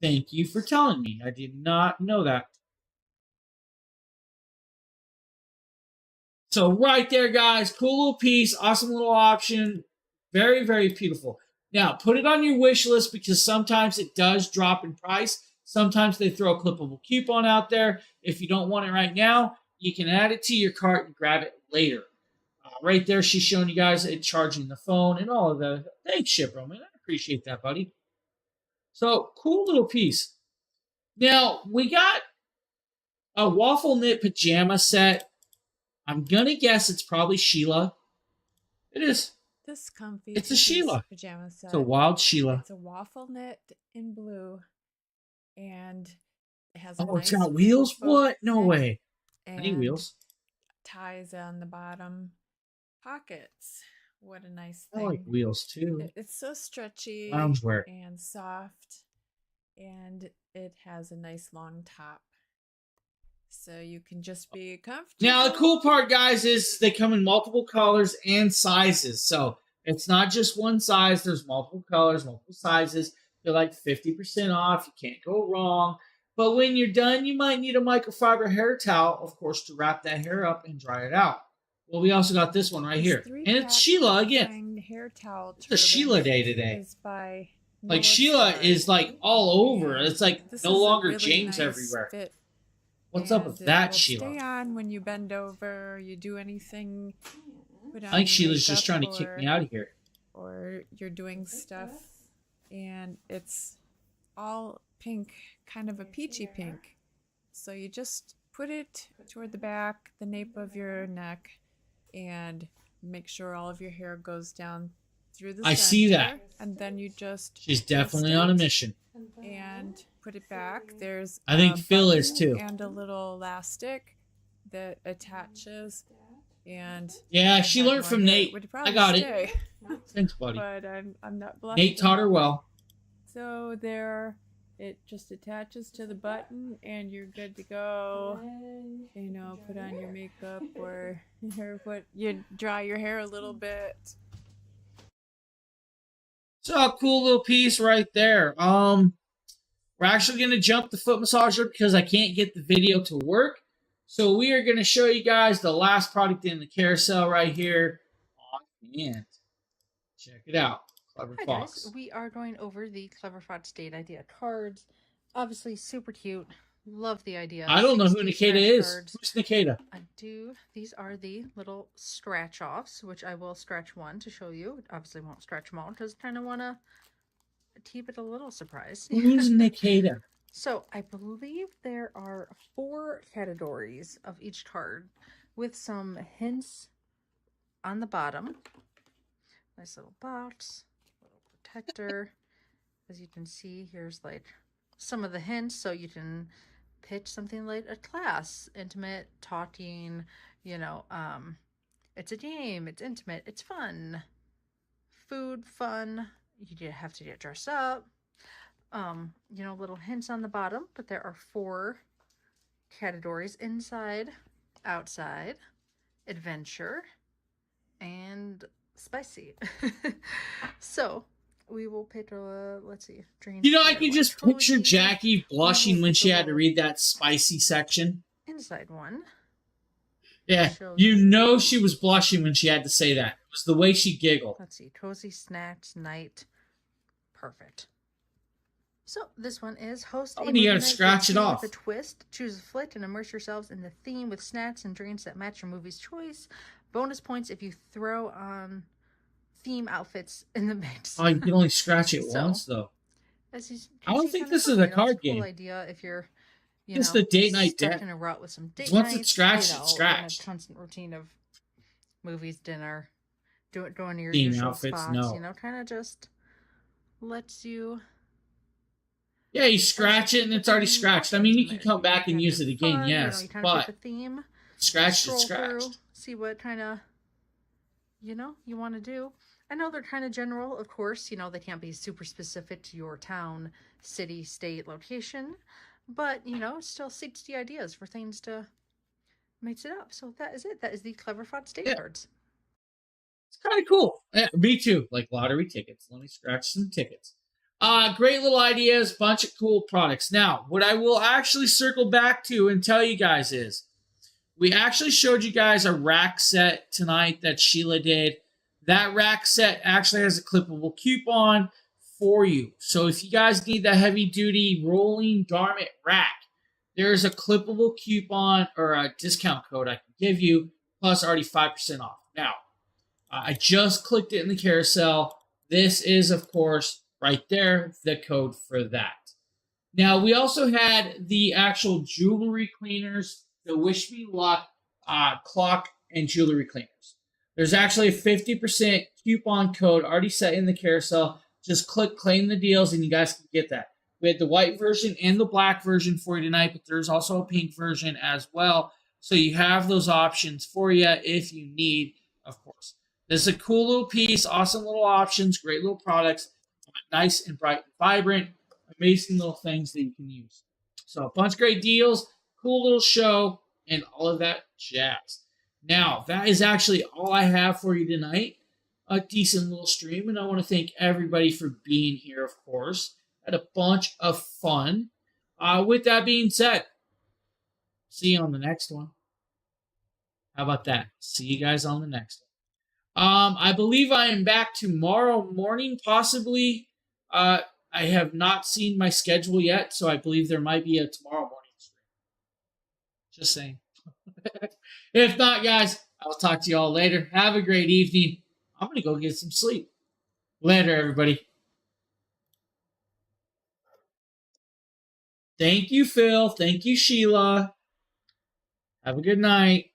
Thank you for telling me. I did not know that. So right there, guys, cool little piece, awesome little option, very, very beautiful. Now, put it on your wish list because sometimes it does drop in price. Sometimes they throw a clippable coupon out there. If you don't want it right now, you can add it to your cart and grab it later. Right there, she's showing you guys it charging the phone and all of that. Thanks, Shipro, man. I appreciate that, buddy. So, cool little piece. Now, we got a waffle knit pajama set. I'm going to guess it's probably Sheila. It is. This comfy. It's a Sheila. Pajama set. It's a wild Sheila. It's a waffle knit in blue. And it has Oh, it's got wheels? What? No way. Any wheels? Ties on the bottom. Pockets. What a nice I thing. like wheels too. It's so stretchy Loungewear. and soft. And it has a nice long top. So you can just be comfortable. Now, the cool part, guys, is they come in multiple colors and sizes. So it's not just one size. There's multiple colors, multiple sizes. They're like 50% off. You can't go wrong. But when you're done, you might need a microfiber hair towel, of course, to wrap that hair up and dry it out. Well, we also got this one right here. And it's Sheila again. Hair towel it's a Sheila day today. Is by like Sheila is like all over. It's like this no is a longer really James nice everywhere. Fit. What's up with that, Sheila? Stay on when you bend over, you do anything. Put on I think your Sheila's just makeup trying to kick me out of here. Or you're doing stuff, and it's all pink, kind of a peachy pink. So you just put it toward the back, the nape of your neck, and make sure all of your hair goes down through the center. I see that. And then you just She's definitely on a mission. and put it back. There's I think a Phil is button too. and a little elastic that attaches. And Yeah, I she had learned one from that Nate. would I probably got stay, it. Thanks, buddy. but I'm not blushing. Nate taught her well. So there, it just attaches to the button, and you're good to go. You know, put on your makeup or you dry your hair a little bit. So a cool little piece right there. We're actually gonna jump the foot massager because I can't get the video to work. So we are gonna show you guys the last product in the carousel right here on hand. Check it out. Clever Hi Fox. guys, we are going over the Clever Fox Date Idea cards. Obviously super cute. Love the idea. I don't know who 60 Nikita scratch is. cards. Who's Nikita? I do. These are the little scratch offs, which I will scratch one to show you. Obviously won't scratch them all because I kind of want to keep it a little surprise. Who's Nikita? So I believe there are 4 categories of each card with some hints on the bottom. Nice little box, little protector. As you can see, here's like some of the hints, so you can pitch something like a class, intimate, talking, you know, it's a game, it's intimate, it's fun, food, fun, you have to get dressed up, you know, little hints on the bottom, but there are 4 categories: inside, outside, adventure, and spicy. So we will pick let's see, dream. You know, I can just picture Jackie blushing when she had to read that spicy section. Inside one. Yeah, you know she was blushing when she had to say that. It was the way she giggled. Let's see, cozy snacks night. Perfect. So this one is host Oh, a and you gotta movie night scratch with it theme off. with a twist. Choose a flick and immerse yourselves in the theme with snacks and drinks that match your movie's choice. Bonus points if you throw on theme outfits in the mix. Oh, you can only scratch it So, once, though. As you I can don't see, think kinda this is fun, a you know, card it's a game. cool idea if you're, you Just know, a date night stuck deck. in a rut with some date Once it's nights, scratched, you know, it's scratched. in a constant routine of movies, dinner, going to your Theme usual outfits, spots, no. you know, kind of just lets you. Yeah, you scratch it and it's already scratched. I mean, you can come back and use it again, Fun, yes, you kinda pick but a theme, scratched scroll is scratched. through, see what kind of, you know, you want to do. I know they're kind of general, of course, you know, they can't be super specific to your town, city, state, location, but, you know, still 60 ideas for things to mix it up. So that is it. That is the Clever Fox Date cards. It's kind of cool. Yeah, me too. Like lottery tickets. Let me scratch some tickets. Great little ideas. Bunch of cool products. Now, what I will actually circle back to and tell you guys is We actually showed you guys a rack set tonight that Sheila did. That rack set actually has a clippable coupon for you. So if you guys need that heavy duty rolling garment rack, there's a clippable coupon or a discount code I can give you, plus already 5% off. Now, I just clicked it in the carousel. This is, of course, right there, the code for that. Now, we also had the actual jewelry cleaners, the Wish Me Luck clock and jewelry cleaners. There's actually a 50% coupon code already set in the carousel. Just click claim the deals and you guys can get that. We had the white version and the black version for you tonight, but there's also a pink version as well. So you have those options for you if you need, of course. This is a cool little piece, awesome little options, great little products, nice and bright and vibrant, amazing little things that you can use. So a bunch of great deals, cool little show, and all of that jazz. Now, that is actually all I have for you tonight. A decent little stream, and I want to thank everybody for being here, of course. Had a bunch of fun. With that being said, see you on the next one. How about that? See you guys on the next one. I believe I am back tomorrow morning, possibly. I have not seen my schedule yet, so I believe there might be a tomorrow morning stream. Just saying. If not, guys, I'll talk to you all later. Have a great evening. I'm going to go get some sleep. Later, everybody. Thank you, Phil. Thank you, Sheila. Have a good night.